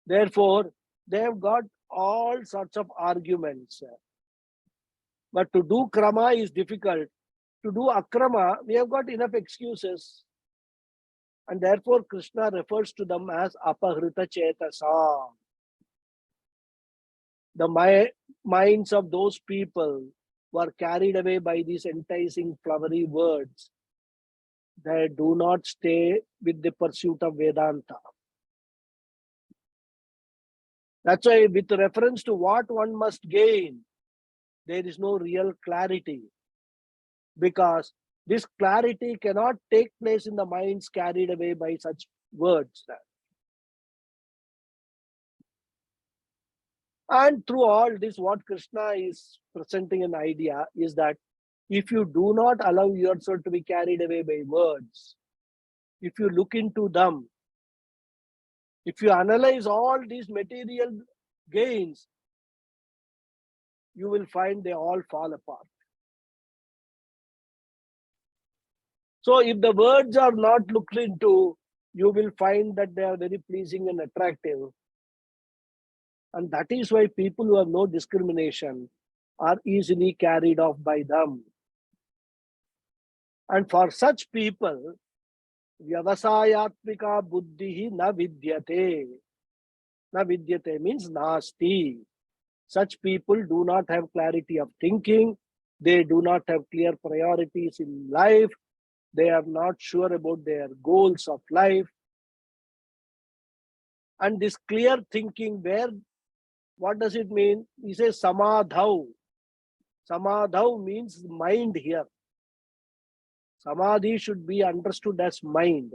Therefore, they have got all sorts of arguments. But to do krama is difficult. To do akrama, we have got enough excuses. And therefore, Krishna refers to them as apahrita chetasa. The minds of those people were carried away by these enticing flowery words. They do not stay with the pursuit of Vedanta. That's why with reference to what one must gain, there is no real clarity. Because this clarity cannot take place in the minds carried away by such words. And through all this, what Krishna is presenting an idea is that if you do not allow yourself to be carried away by words, if you look into them, if you analyze all these material gains, you will find they all fall apart. So if the words are not looked into, you will find that they are very pleasing and attractive. And that is why people who have no discrimination are easily carried off by them. And for such people, vyavasayatmika buddhihi na vidyate. Na vidyate means nasti. Such people do not have clarity of thinking. They do not have clear priorities in life. They are not sure about their goals of life. And this clear thinking, what does it mean? He says samadhau. Samadhau means mind here. Samadhi should be understood as mind.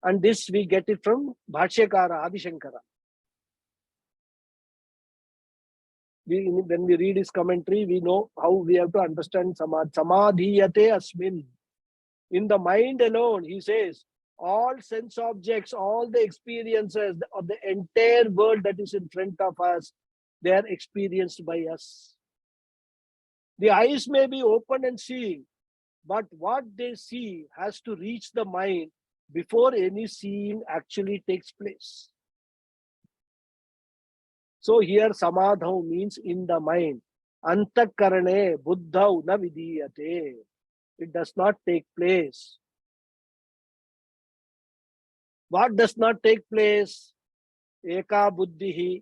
And this we get it from Bhashyakara, Adi Shankara. When we read his commentary, we know how we have to understand samadhi. Samadhiyate asmin. In the mind alone, he says, all sense objects, all the experiences of the entire world that is in front of us, they are experienced by us. The eyes may be open and seeing, but what they see has to reach the mind before any seeing actually takes place. So here samadhau means in the mind. Antakarane buddhau na vidiyate. It does not take place. What does not take place? Eka buddhihi,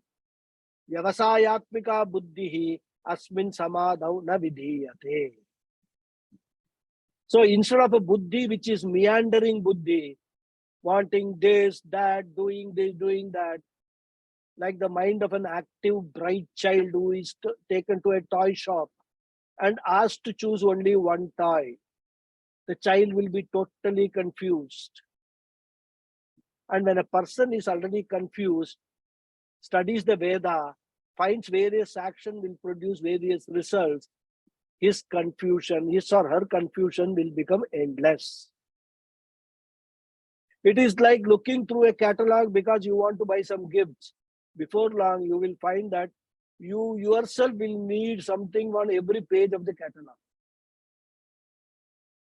vyavasayatmika buddhihi, asmin samadhau na vidiyate. So instead of a buddhi which is meandering buddhi, wanting this, that, doing this, doing that, like the mind of an active, bright child who is taken to a toy shop and asked to choose only one toy, the child will be totally confused. And when a person is already confused, studies the Veda, finds various action will produce various results, his confusion, his or her confusion will become endless. It is like looking through a catalog because you want to buy some gifts. Before long, you will find that you yourself will need something on every page of the catalog.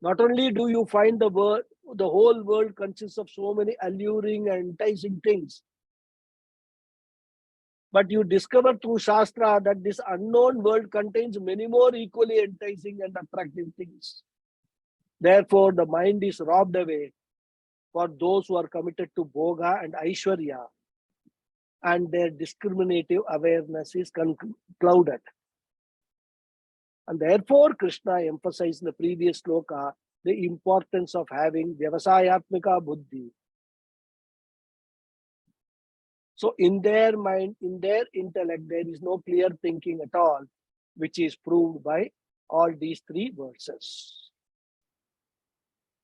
Not only do you find the whole world consists of so many alluring and enticing things, but you discover through Shastra that this unknown world contains many more equally enticing and attractive things. Therefore, the mind is robbed away for those who are committed to Bhoga and Aishwarya, and their discriminative awareness is clouded. And therefore, Krishna emphasized in the previous sloka the importance of having Vyavasayatmika Buddhi. So in their mind, in their intellect, there is no clear thinking at all, which is proved by all these three verses.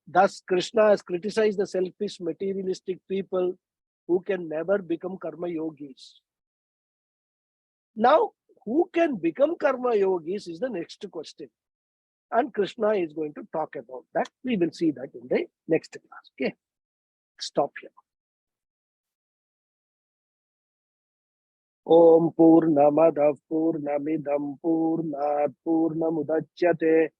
Thus, Krishna has criticized the selfish, materialistic people who can never become karma yogis. Now, who can become karma yogis is the next question. And Krishna is going to talk about that. We will see that in the next class. Okay. Stop here. Om Purnamadav Purnamidam Purnat Purnamudachyate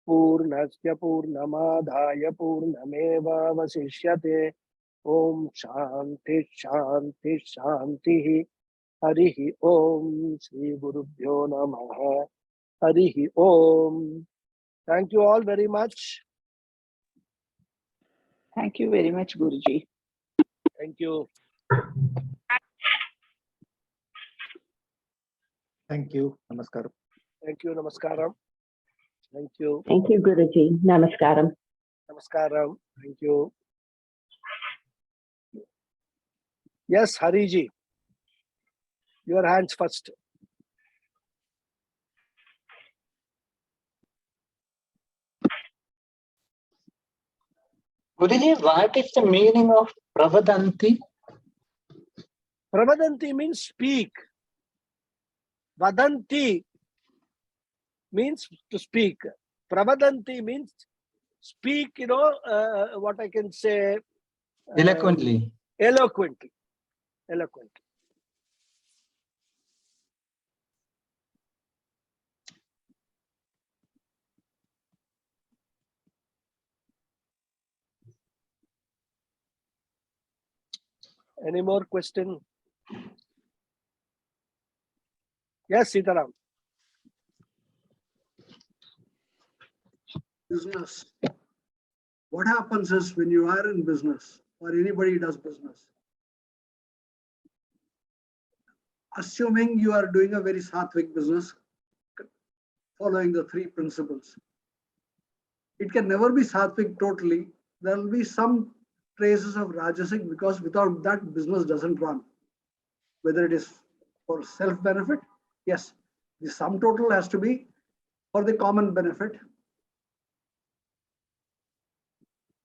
Purnasya Purnamadhaya Purnameva Vasishyate. Om Shanti Shanti Shanti. Harihi Om Sri Gurubhyo Namaha. Harihi Om. Thank you all very much. Thank you very much, Guruji. Thank you. Thank you. Namaskaram. Thank you. Namaskaram. Thank you. Thank you, Guruji. Namaskaram. Namaskaram. Thank you. Yes, Hariji. Your hands first. Guruji, what is the meaning of Pravadanti? Pravadanti means speak. Vadanti means to speak. Pravadanti means speak, what I can say. Eloquently. Eloquently. Eloquently. Any more question? Yes, Sitaram. Business. What happens is when you are in business or anybody does business, assuming you are doing a very sattvic business, following the three principles, it can never be sattvic totally. There will be some traces of rajasic because without that business doesn't run. Whether it is for self-benefit, yes, the sum total has to be for the common benefit.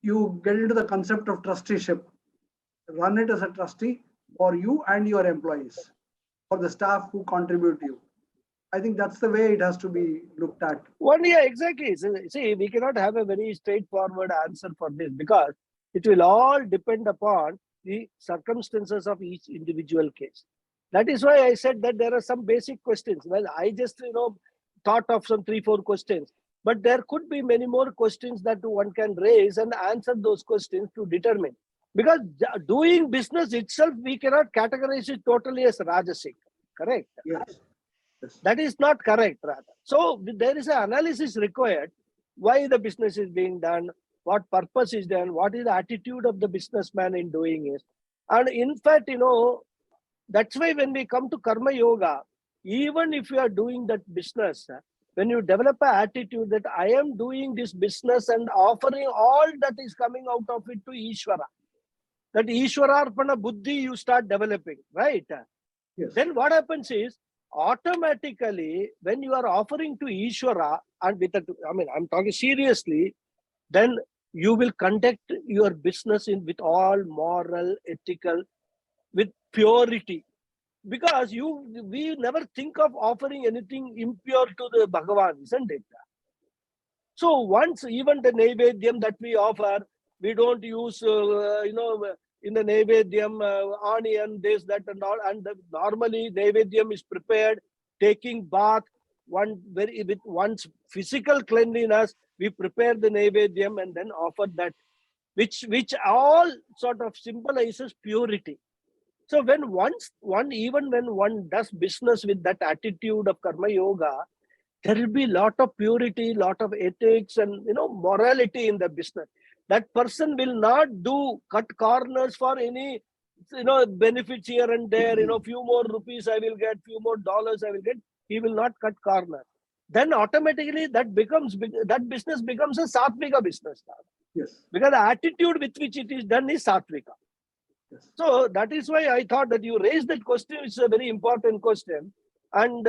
You get into the concept of trusteeship. Run it as a trustee for you and your employees, for the staff who contribute to you. I think that's the way it has to be looked at. Yeah, exactly. See, we cannot have a very straightforward answer for this because it will all depend upon the circumstances of each individual case. That is why I said that there are some basic questions. Well, I just, thought of some 3-4 questions, but there could be many more questions that one can raise and answer those questions to determine. Because doing business itself, we cannot categorize it totally as Rajasic. Correct? Yes. That is not correct, rather. So there is an analysis required. Why the business is being done, what purpose is done, what is the attitude of the businessman in doing it. And in fact, that's why when we come to Karma Yoga, even if you are doing that business, when you develop an attitude that I am doing this business and offering all that is coming out of it to Ishvara, that Ishwararpana Buddhi you start developing, right? Yes. Then what happens is, automatically, when you are offering to Ishvara, and with I'm talking seriously, then you will conduct your business with all moral, ethical, with purity. Because we never think of offering anything impure to the Bhagavan, isn't it? So once even the Naivedyam that we offer, we don't use, in the Naivedyam, onion, this, that and all. And normally Naivedyam is prepared, taking bath, with one's physical cleanliness, we prepare the Naivedyam and then offer that, which all sort of symbolizes purity. So when even when one does business with that attitude of Karma Yoga, there will be lot of purity, lot of ethics and morality in the business. That person will not cut corners for any benefits here and there, few more rupees I will get, few more dollars I will get. He will not cut corners. Then automatically that business becomes a sattvika business now. Yes. Because the attitude with which it is done is sattvika. Yes. So that is why I thought that you raised that question. It's a very important question. And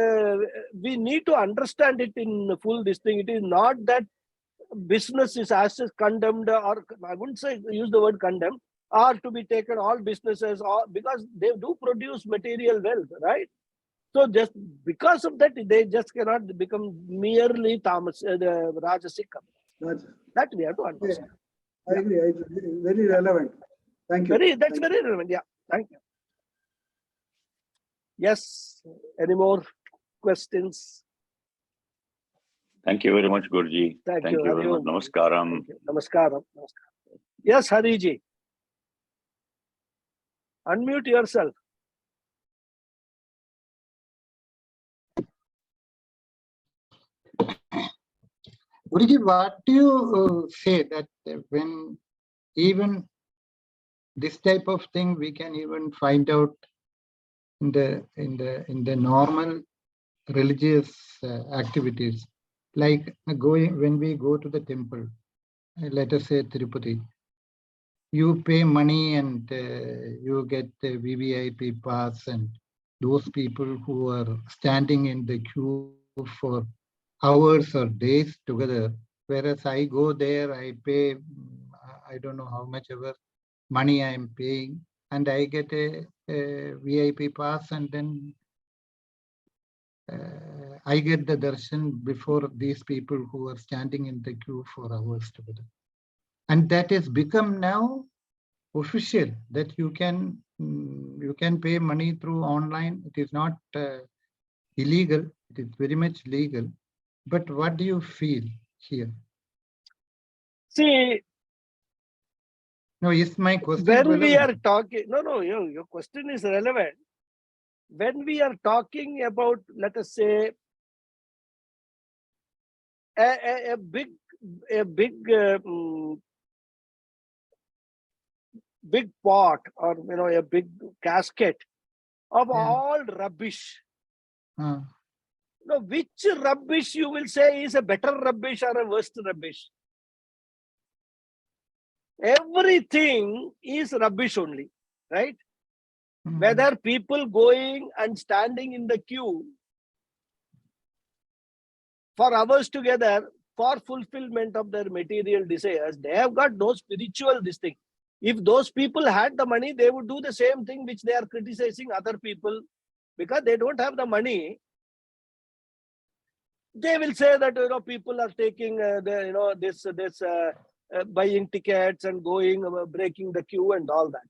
we need to understand it in full this thing. It is not that business is as condemned, or I wouldn't say use the word condemn, or to be taken all businesses, or because they do produce material wealth, right? So just because of that, they just cannot become merely tamas, the Rajasikam. That we have to understand. I agree. Very relevant. Thank you. That's very relevant. Yeah. Thank you. Yes. Any more questions? Thank you very much, Guruji. Thank you very much. Namaskaram. Namaskaram. Yes, Hariji. Unmute yourself. Guruji, what do you say that when even this type of thing we can even find out in the normal religious activities, like when we go to the temple, let us say Tirupati, you pay money and you get the VVIP pass, and those people who are standing in the queue for hours or days together, whereas I go there, I pay, I don't know how much ever money I am paying, and I get a VIP pass, and then I get the darshan before these people who are standing in the queue for hours together. And that has become now official, that you can pay money through online. It is not illegal, it is very much legal. But what do you feel here? See, no, is my question when relevant? we are talking, no, your question is relevant. When we are talking about, let us say, a big big pot, or a big casket of all rubbish. Now, which rubbish you will say is a better rubbish or a worst rubbish? Everything is rubbish only, right? Whether people going and standing in the queue for hours together for fulfillment of their material desires, they have got no spiritual this thing. If those people had the money, they would do the same thing which they are criticizing other people. Because they don't have the money, they will say that people are taking buying tickets and going breaking the queue and all that.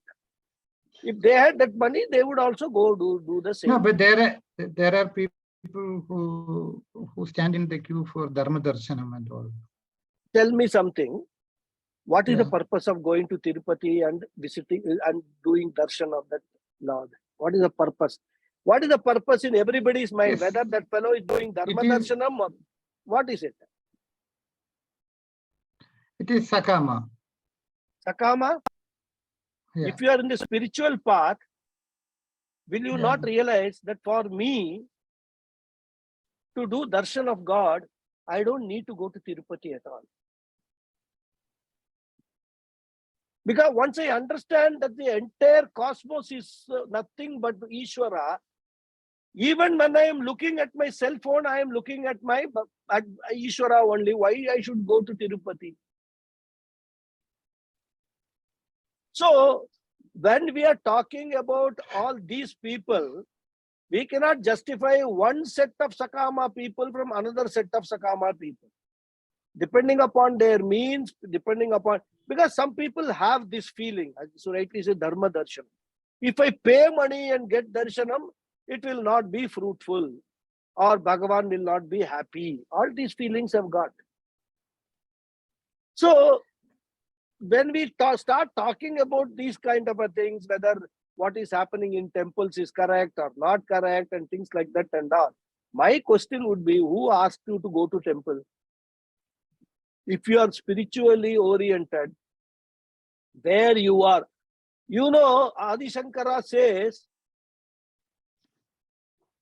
If they had that money, they would also go do the same. No, but there are people who stand in the queue for Dharma Darshanam and all. Tell me something. What is the purpose of going to Tirupati and visiting and doing darshan of that Lord? What is the purpose? What is the purpose in everybody's mind? Whether that fellow is doing Dharma Darshanam or what is it? It is Sakama. Sakama? Yeah. If you are in the spiritual path, will you not realize that for me, to do darshan of God, I don't need to go to Tirupati at all. Because once I understand that the entire cosmos is nothing but Ishvara, even when I am looking at my cell phone, I am looking at Ishvara only. Why I should go to Tirupati? So, when we are talking about all these people, we cannot justify one set of Sakama people from another set of Sakama people. Depending upon their means, because some people have this feeling, as you rightly say, Dharma Darshan. If I pay money and get Darshanam, it will not be fruitful, or Bhagavan will not be happy. All these feelings have got. So, when we start talking about these kind of things, whether what is happening in temples is correct or not correct and things like that and all, my question would be, who asked you to go to temple? If you are spiritually oriented, where you are, Adi Shankara says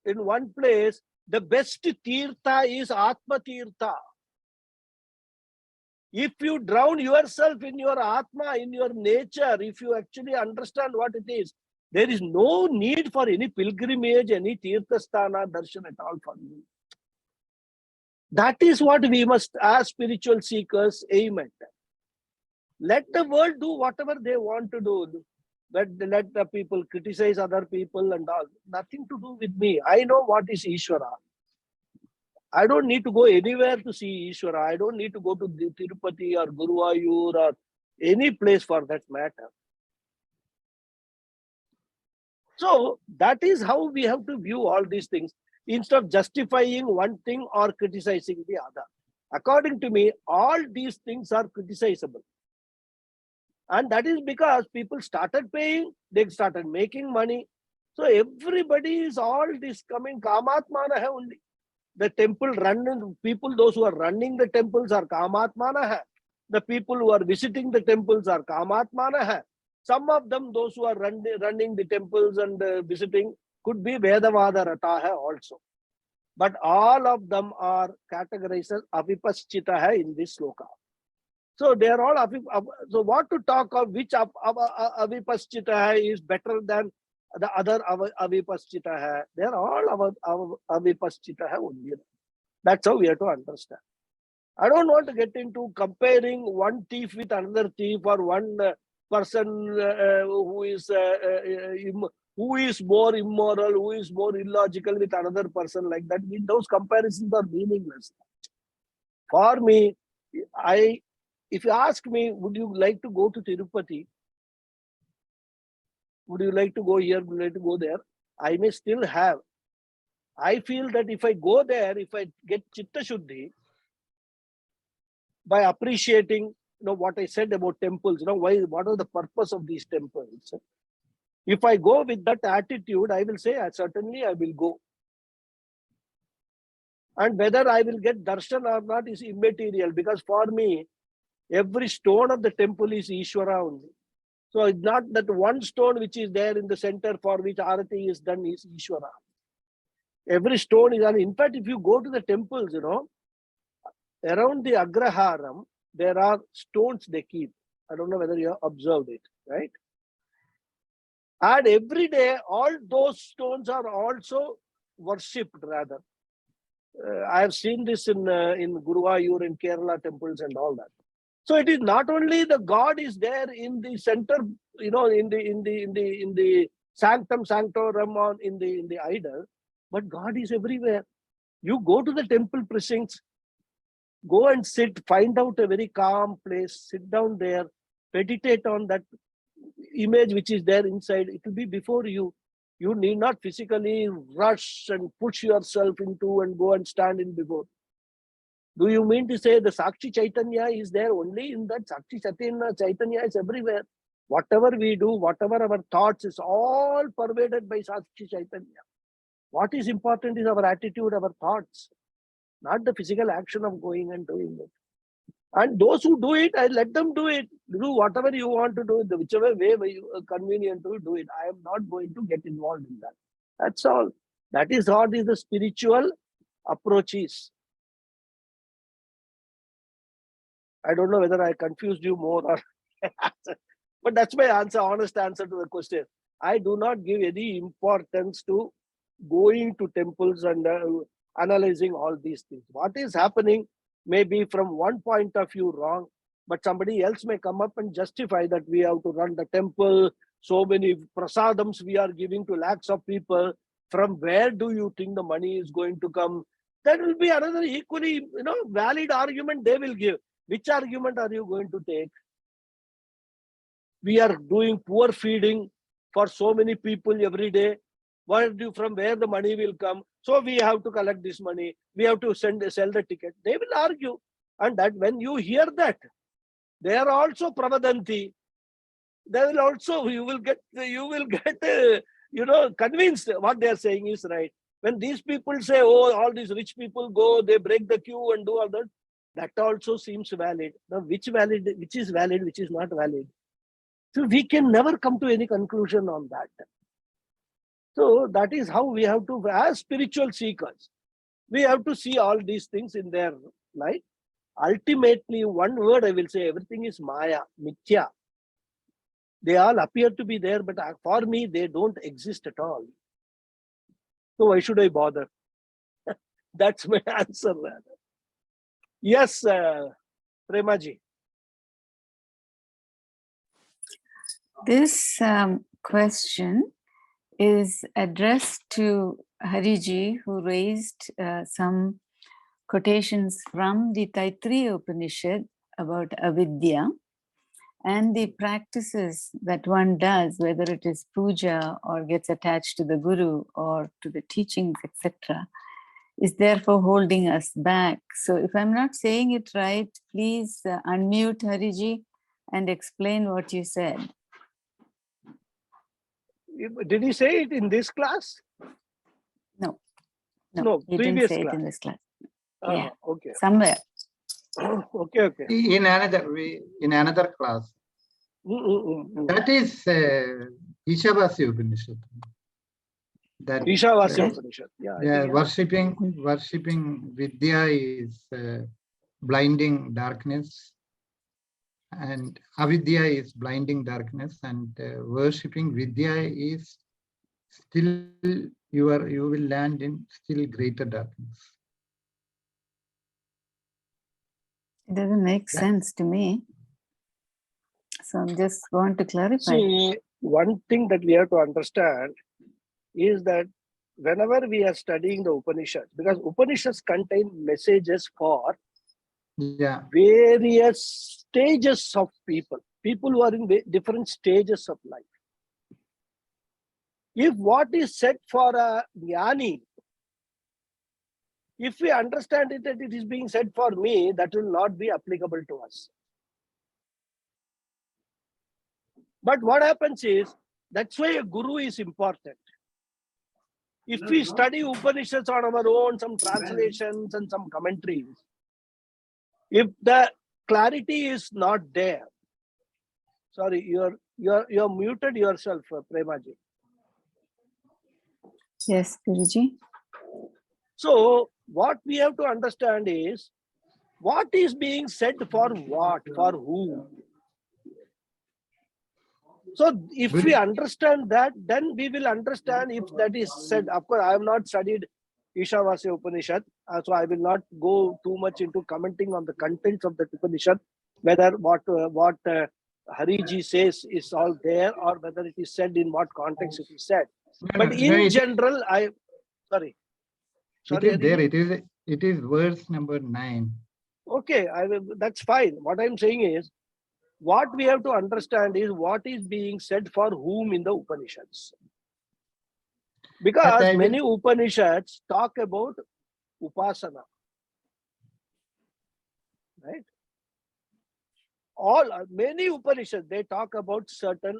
in one place, the best tirtha is Atma Tirtha. If you drown yourself in your Atma, in your nature, if you actually understand what it is, there is no need for any pilgrimage, any Tirtha Sthana darshan at all for you. That is what we must, as spiritual seekers, aim at. Let the world do whatever they want to do. Let the people criticize other people and all. Nothing to do with me. I know what is Ishvara. I don't need to go anywhere to see Ishvara. I don't need to go to Tirupati or Guruvayur or any place for that matter. So that is how we have to view all these things, instead of justifying one thing or criticizing the other. According to me, all these things are criticizable. And that is because people started paying, they started making money. So everybody is all this coming Kamatmana hai only. The temple people, those who are running the temples are Kamatmana hai. The people who are visiting the temples are Kamatmana hai. Some of them, those who are running the temples and visiting, could be Vedavada Rata hai also. But all of them are categorized as Avipaschita hai in this sloka. So they are all so what to talk of which Avipaschita hai is better than the other Avipaschita hai? They are all Avipaschita hai only. That's how we have to understand. I don't want to get into comparing one thief with another thief, or one person who is more immoral, who is more illogical with another person like that. Those comparisons are meaningless. For me, if you ask me, would you like to go to Tirupati? Would you like to go here? Would you like to go there? I may still have. I feel that if I go there, if I get Chitta Shuddhi, by appreciating, what I said about temples, what are the purpose of these temples? If I go with that attitude, I will say, certainly I will go. And whether I will get darshan or not is immaterial, because for me, every stone of the temple is Ishvara only. So it's not that one stone which is there in the center for which Arati is done is Ishvara. Every stone is, and in fact, if you go to the temples, around the Agraharam, there are stones they keep. I don't know whether you have observed it, right? And every day, all those stones are also worshipped, rather. I have seen this in Guruvayur, in Kerala temples and all that. So it is not only the God is there in the center, in the sanctum sanctorum, or in the idol, but God is everywhere. You go to the temple precincts, go and sit, find out a very calm place, sit down there, meditate on that image which is there inside. It will be before you. You need not physically rush and push yourself into and go and stand in before. Do you mean to say the Sakshi Chaitanya is there only in that? Sakshi Chaitanya is everywhere. Whatever we do, whatever our thoughts, is all pervaded by Sakshi Chaitanya. What is important is our attitude, our thoughts, not the physical action of going and doing it. And those who do it, I let them do it. Do whatever you want to do, whichever way you are convenient to do it. I am not going to get involved in that. That's all. That is what is the spiritual approach is. I don't know whether I confused you more or but that's my answer, honest answer to the question. I do not give any importance to going to temples and analyzing all these things. What is happening may be from one point of view wrong, but somebody else may come up and justify that we have to run the temple, so many prasadams we are giving to lakhs of people. From where do you think the money is going to come? That will be another equally, valid argument they will give. Which argument are you going to take? We are doing poor feeding for so many people every day. From where the money will come? So we have to collect this money. We have to sell the ticket. They will argue. And that when you hear that, they are also pravadanti. They will also, you will get convinced what they are saying is right. When these people say, oh, all these rich people go, they break the queue and do all that, that also seems valid. Now, which is valid, which is not valid? So we can never come to any conclusion on that. So that is how we have to, as spiritual seekers, we have to see all these things in their light. Ultimately, one word I will say, everything is Maya, Mithya. They all appear to be there, but for me, they don't exist at all. So why should I bother? That's my answer. Yes, Premaji. This question is addressed to Hariji, who raised some quotations from the Taittiriya Upanishad about avidya and the practices that one does, whether it is puja or gets attached to the guru or to the teachings, etc., is therefore holding us back. So if I'm not saying it right, please unmute Hariji and explain what you said. Did he say it in this class? No, previous he didn't say class. it in this class. Yeah. Okay. Somewhere. Okay. In another class. That is Ishavasya Upanishad. That Ishavasya Upanishad. Yeah, worshipping Vidya is blinding darkness, and avidya is blinding darkness, and worshipping Vidya is still you will land in still greater darkness. It doesn't make sense to me. So I'm just going to clarify. See, one thing that we have to understand is that whenever we are studying the Upanishads, because Upanishads contain messages for various stages of people who are in different stages of life. If what is said for a jnani, if we understand it that it is being said for me, that will not be applicable to us. But what happens is, that's why a guru is important. If we study Upanishads on our own, some translations and some commentaries, if the clarity is not there, sorry, you're muted yourself, Premaji. Yes, Guruji. So what we have to understand is, what is being said for what, for whom. So if we understand that, then we will understand if that is said. Of course, I have not studied Ishavasya Upanishad, so I will not go too much into commenting on the contents of the Upanishad, whether what Hariji says is all there or whether it is said in what context it is said. But in general, sorry. It is there. It is verse number 9. Okay, that's fine. What I'm saying is, what we have to understand is what is being said for whom in the Upanishads. Because many Upanishads talk about upasana. Right? Many Upanishads, they talk about certain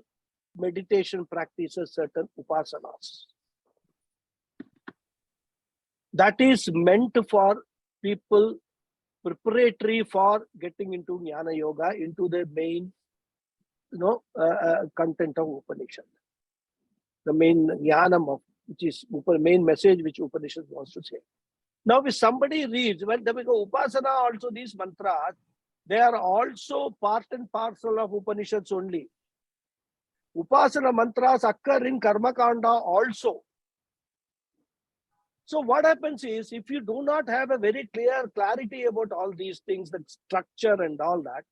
meditation practices, certain upasanas. That is meant for people preparatory for getting into Jnana Yoga, into the main content of Upanishad. The main Jnanam of, which is main message which Upanishad wants to say. Now, if somebody reads, well, because Upasana also, these mantras, they are also part and parcel of Upanishads only. Upasana mantras occur in Karma Kanda also. So what happens is, if you do not have a very clear clarity about all these things, the structure and all that,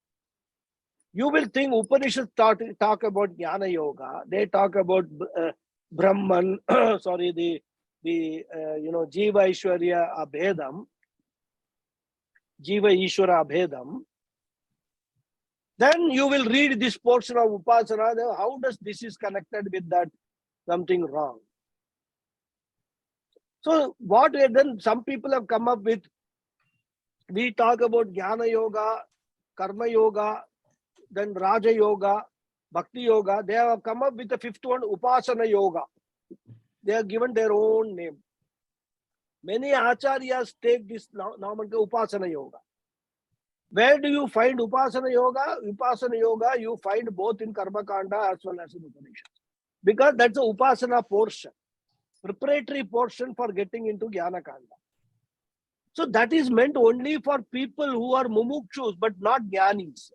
you will think Upanishads talk about Jnana Yoga. They talk about Brahman, sorry, the Jiva Ishwarya Abhedam, Jiva Ishwara Abhedam. Then you will read this portion of Upasana. Then how does this is connected with that? Something wrong. So what then some people have come up with, we talk about Jnana Yoga, Karma Yoga, then Raja Yoga, Bhakti Yoga. They have come up with the fifth one, Upasana Yoga. They have given their own name. Many Acharyas take this nomenclature, Upasana Yoga. Where do you find Upasana Yoga? Upasana Yoga you find both in Karma Kanda as well as in Upanishads. Because that's the Upasana portion, preparatory portion for getting into Jnana Kanda. So that is meant only for people who are mumukshus, but not jnanis.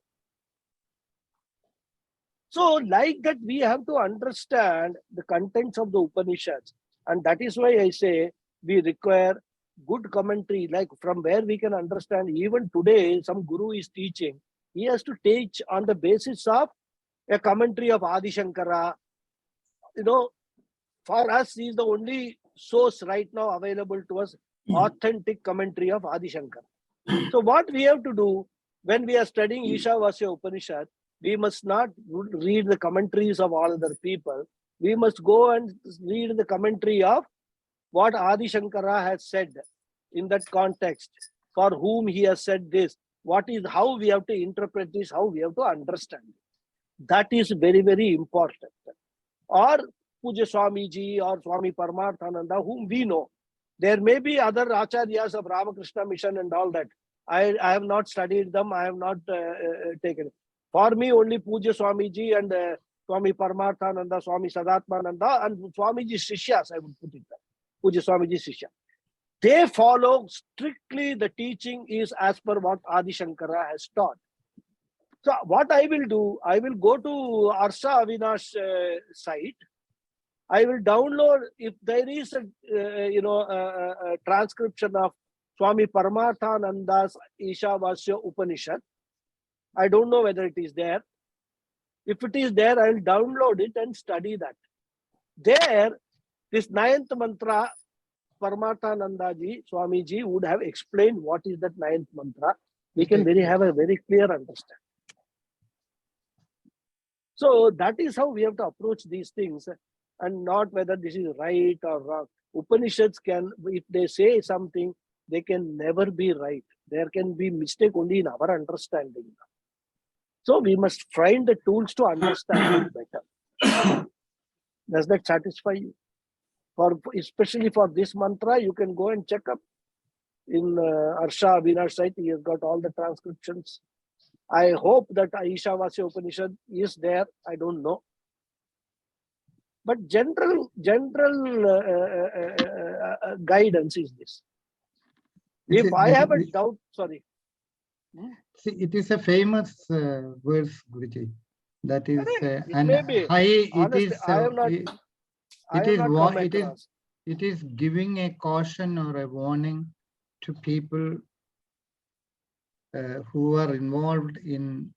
So like that, we have to understand the contents of the Upanishads. And that is why I say we require good commentary, like from where we can understand. Even today, some guru is teaching, he has to teach on the basis of a commentary of Adi Shankara. For us, he is the only source right now available to us, authentic commentary of Adi Shankara. So what we have to do when we are studying Ishavasya Upanishad, we must not read the commentaries of all other people. We must go and read the commentary of what Adi Shankara has said in that context, for whom he has said this, how we have to interpret this, how we have to understand it. That is very, very important. Or Puja Swamiji or Swami Paramarthananda, whom we know. There may be other Acharyas of Ramakrishna Mission and all that. I have not studied them. I have not taken it. For me, only Puja Swamiji and Swami Paramarthananda, Swami Sadatmananda, and Swamiji Sishyas, I would put it there. Puja Swamiji Sishya. They follow strictly the teaching is as per what Adi Shankara has taught. So what I will do, I will go to Arsha Avinash site. I will download, if there is a transcription of Swami Paramarthananda's Ishavasya Upanishad. I don't know whether it is there. If it is there, I will download it and study that. There, this ninth mantra, Paramarthanandaji, Swamiji would have explained what is that ninth mantra. We can have a very clear understanding. So that is how we have to approach these things, and not whether this is right or wrong. Upanishads can, if they say something, they can never be right. There can be mistake only in our understanding. So we must find the tools to understand it better. Does that satisfy you? Especially for this mantra, you can go and check up in Arsha Avinash site. He has got all the transcriptions. I hope that Ishavasya Upanishad is there. I don't know. But general guidance is this. If I have a doubt, sorry. See, it is a famous verse, Guruji. That is, and high. Honestly, it is giving a caution or a warning to people who are involved in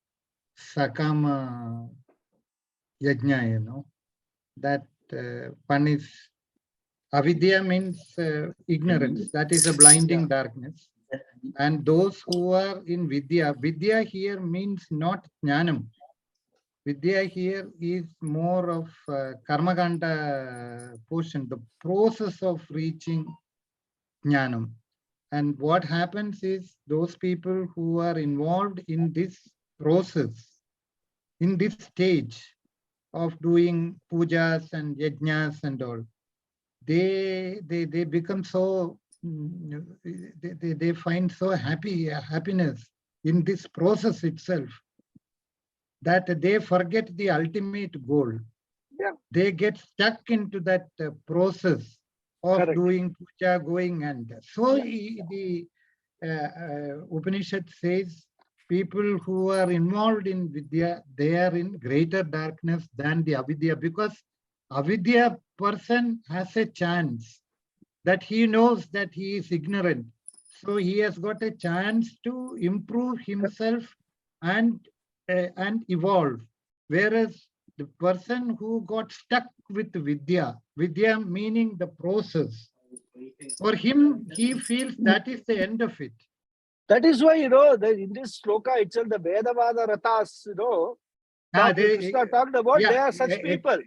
Sakama Yajna, that one is avidya means ignorance, that is a blinding darkness. And those who are in Vidya, Vidya here means not Jnanam. Vidya here is more of Karmakanda portion, the process of reaching Jnanam. And what happens is those people who are involved in this process, in this stage of doing pujas and yajnas and all, they become so, they find so happiness in this process itself, that they forget the ultimate goal. Yeah. They get stuck into that process of Correct. doing puja, going and so Yeah. the Upanishad says people who are involved in Vidya, they are in greater darkness than the Avidya, because Avidya person has a chance that he knows that he is ignorant. So he has got a chance to improve himself and evolve. Whereas the person who got stuck with Vidya, Vidya meaning the process, for him, he feels that is the end of it. That is why, in this sloka itself, the Vedavada Rathas, Krishna talked about, they are such people. They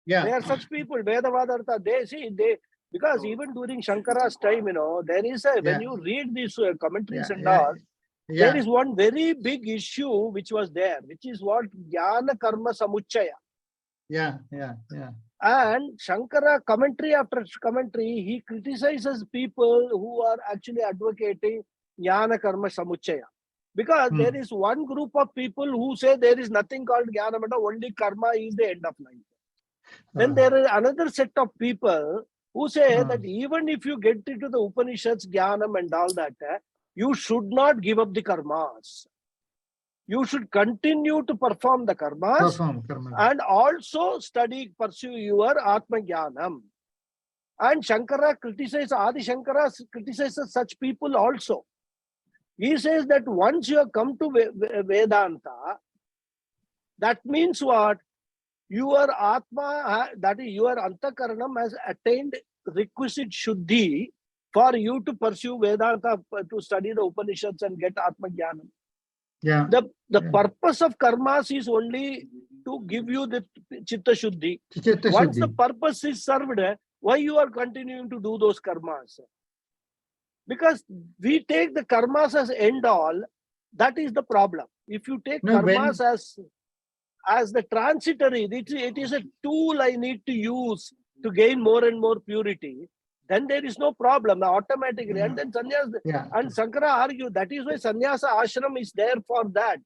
Yeah, are such people, Vedavada Ratha. Because even during Shankara's time, there is when you read these commentaries and all, there is one very big issue which was there, which is what Jnana Karma Samuchaya. Yeah. And Shankara, commentary after commentary, he criticizes people who are actually advocating Jnana Karma Samuchaya. Because there is one group of people who say there is nothing called Jnana, but only karma is the end of life. Then there is another set of people who say that even if you get into the Upanishads, Jnanam and all that, you should not give up the karmas. You should continue to perform the karmas and also pursue your Atma Jnanam. And Shankara criticizes, Adi Shankara criticizes such people also. He says that once you have come to Vedanta, that means what? Your Atma, that is your Antakaranam, has attained requisite Shuddhi for you to pursue Vedanta, to study the Upanishads and get Atma Jnanam. Yeah. The purpose of karmas is only to give you the Chitta Shuddhi. Once the purpose is served, why you are continuing to do those karmas? Because we take the karmas as end all, that is the problem. If you take karmas as the transitory, it is a tool I need to use to gain more and more purity, then there is no problem automatically. And then sannyasa, and Sankara argued that is why sannyasa ashram is there for that.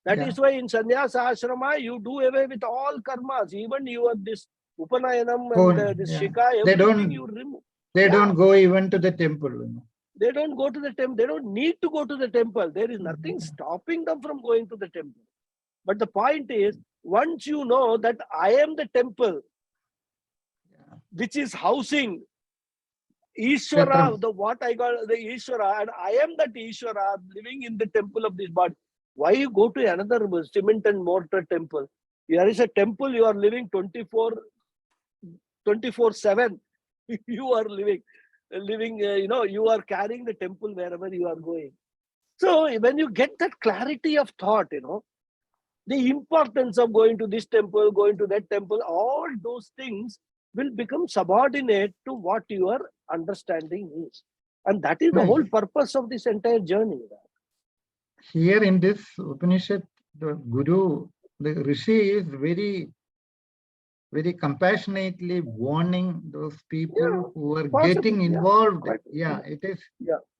That is why in sannyasa ashrama you do away with all karmas, even your this upanayanam and this shika, everything you remove. They don't go even to the temple. They don't go to the temple. They don't need to go to the temple. There is nothing stopping them from going to the temple. But the point is, once you know that I am the temple, which is housing Ishvara, what I call the Ishvara, and I am that Ishvara living in the temple of this body. Why you go to another cement and mortar temple? There is a temple, you are living 24/7. You are living, you are carrying the temple wherever you are going. So when you get that clarity of thought, the importance of going to this temple, going to that temple, all those things will become subordinate to what your understanding is. And that is the whole purpose of this entire journey. Here in this Upanishad, the Guru, the Rishi is very, very compassionately warning those people who are getting involved. It is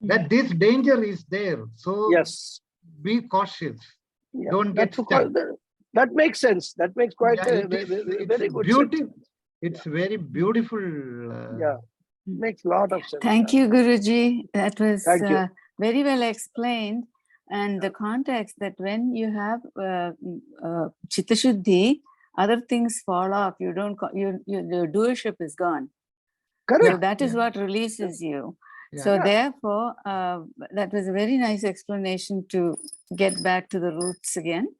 that this danger is there. So be cautious. Don't get stuck. That makes sense. That makes quite a very good sense. It's very beautiful. Makes a lot of sense. Thank you, Guruji. That was very well explained. And the context that when you have Chitta Shuddhi, other things fall off. You don't. Your doership is gone. Correct. So that is what releases you. So therefore, that was a very nice explanation to get back to the roots again.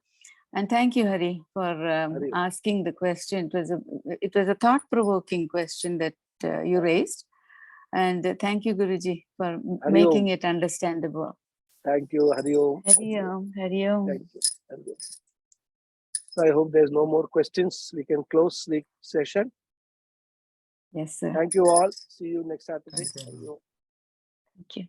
And thank you, Hari, for asking the question. It was a thought-provoking question that you raised. And thank you, Guruji, for making it understandable. Thank you, Hari Om. Hari Om. Hari Om. Thank you. Hari Om. So I hope there's no more questions. We can close the session. Yes, sir. Thank you all. See you next Saturday. Thank you.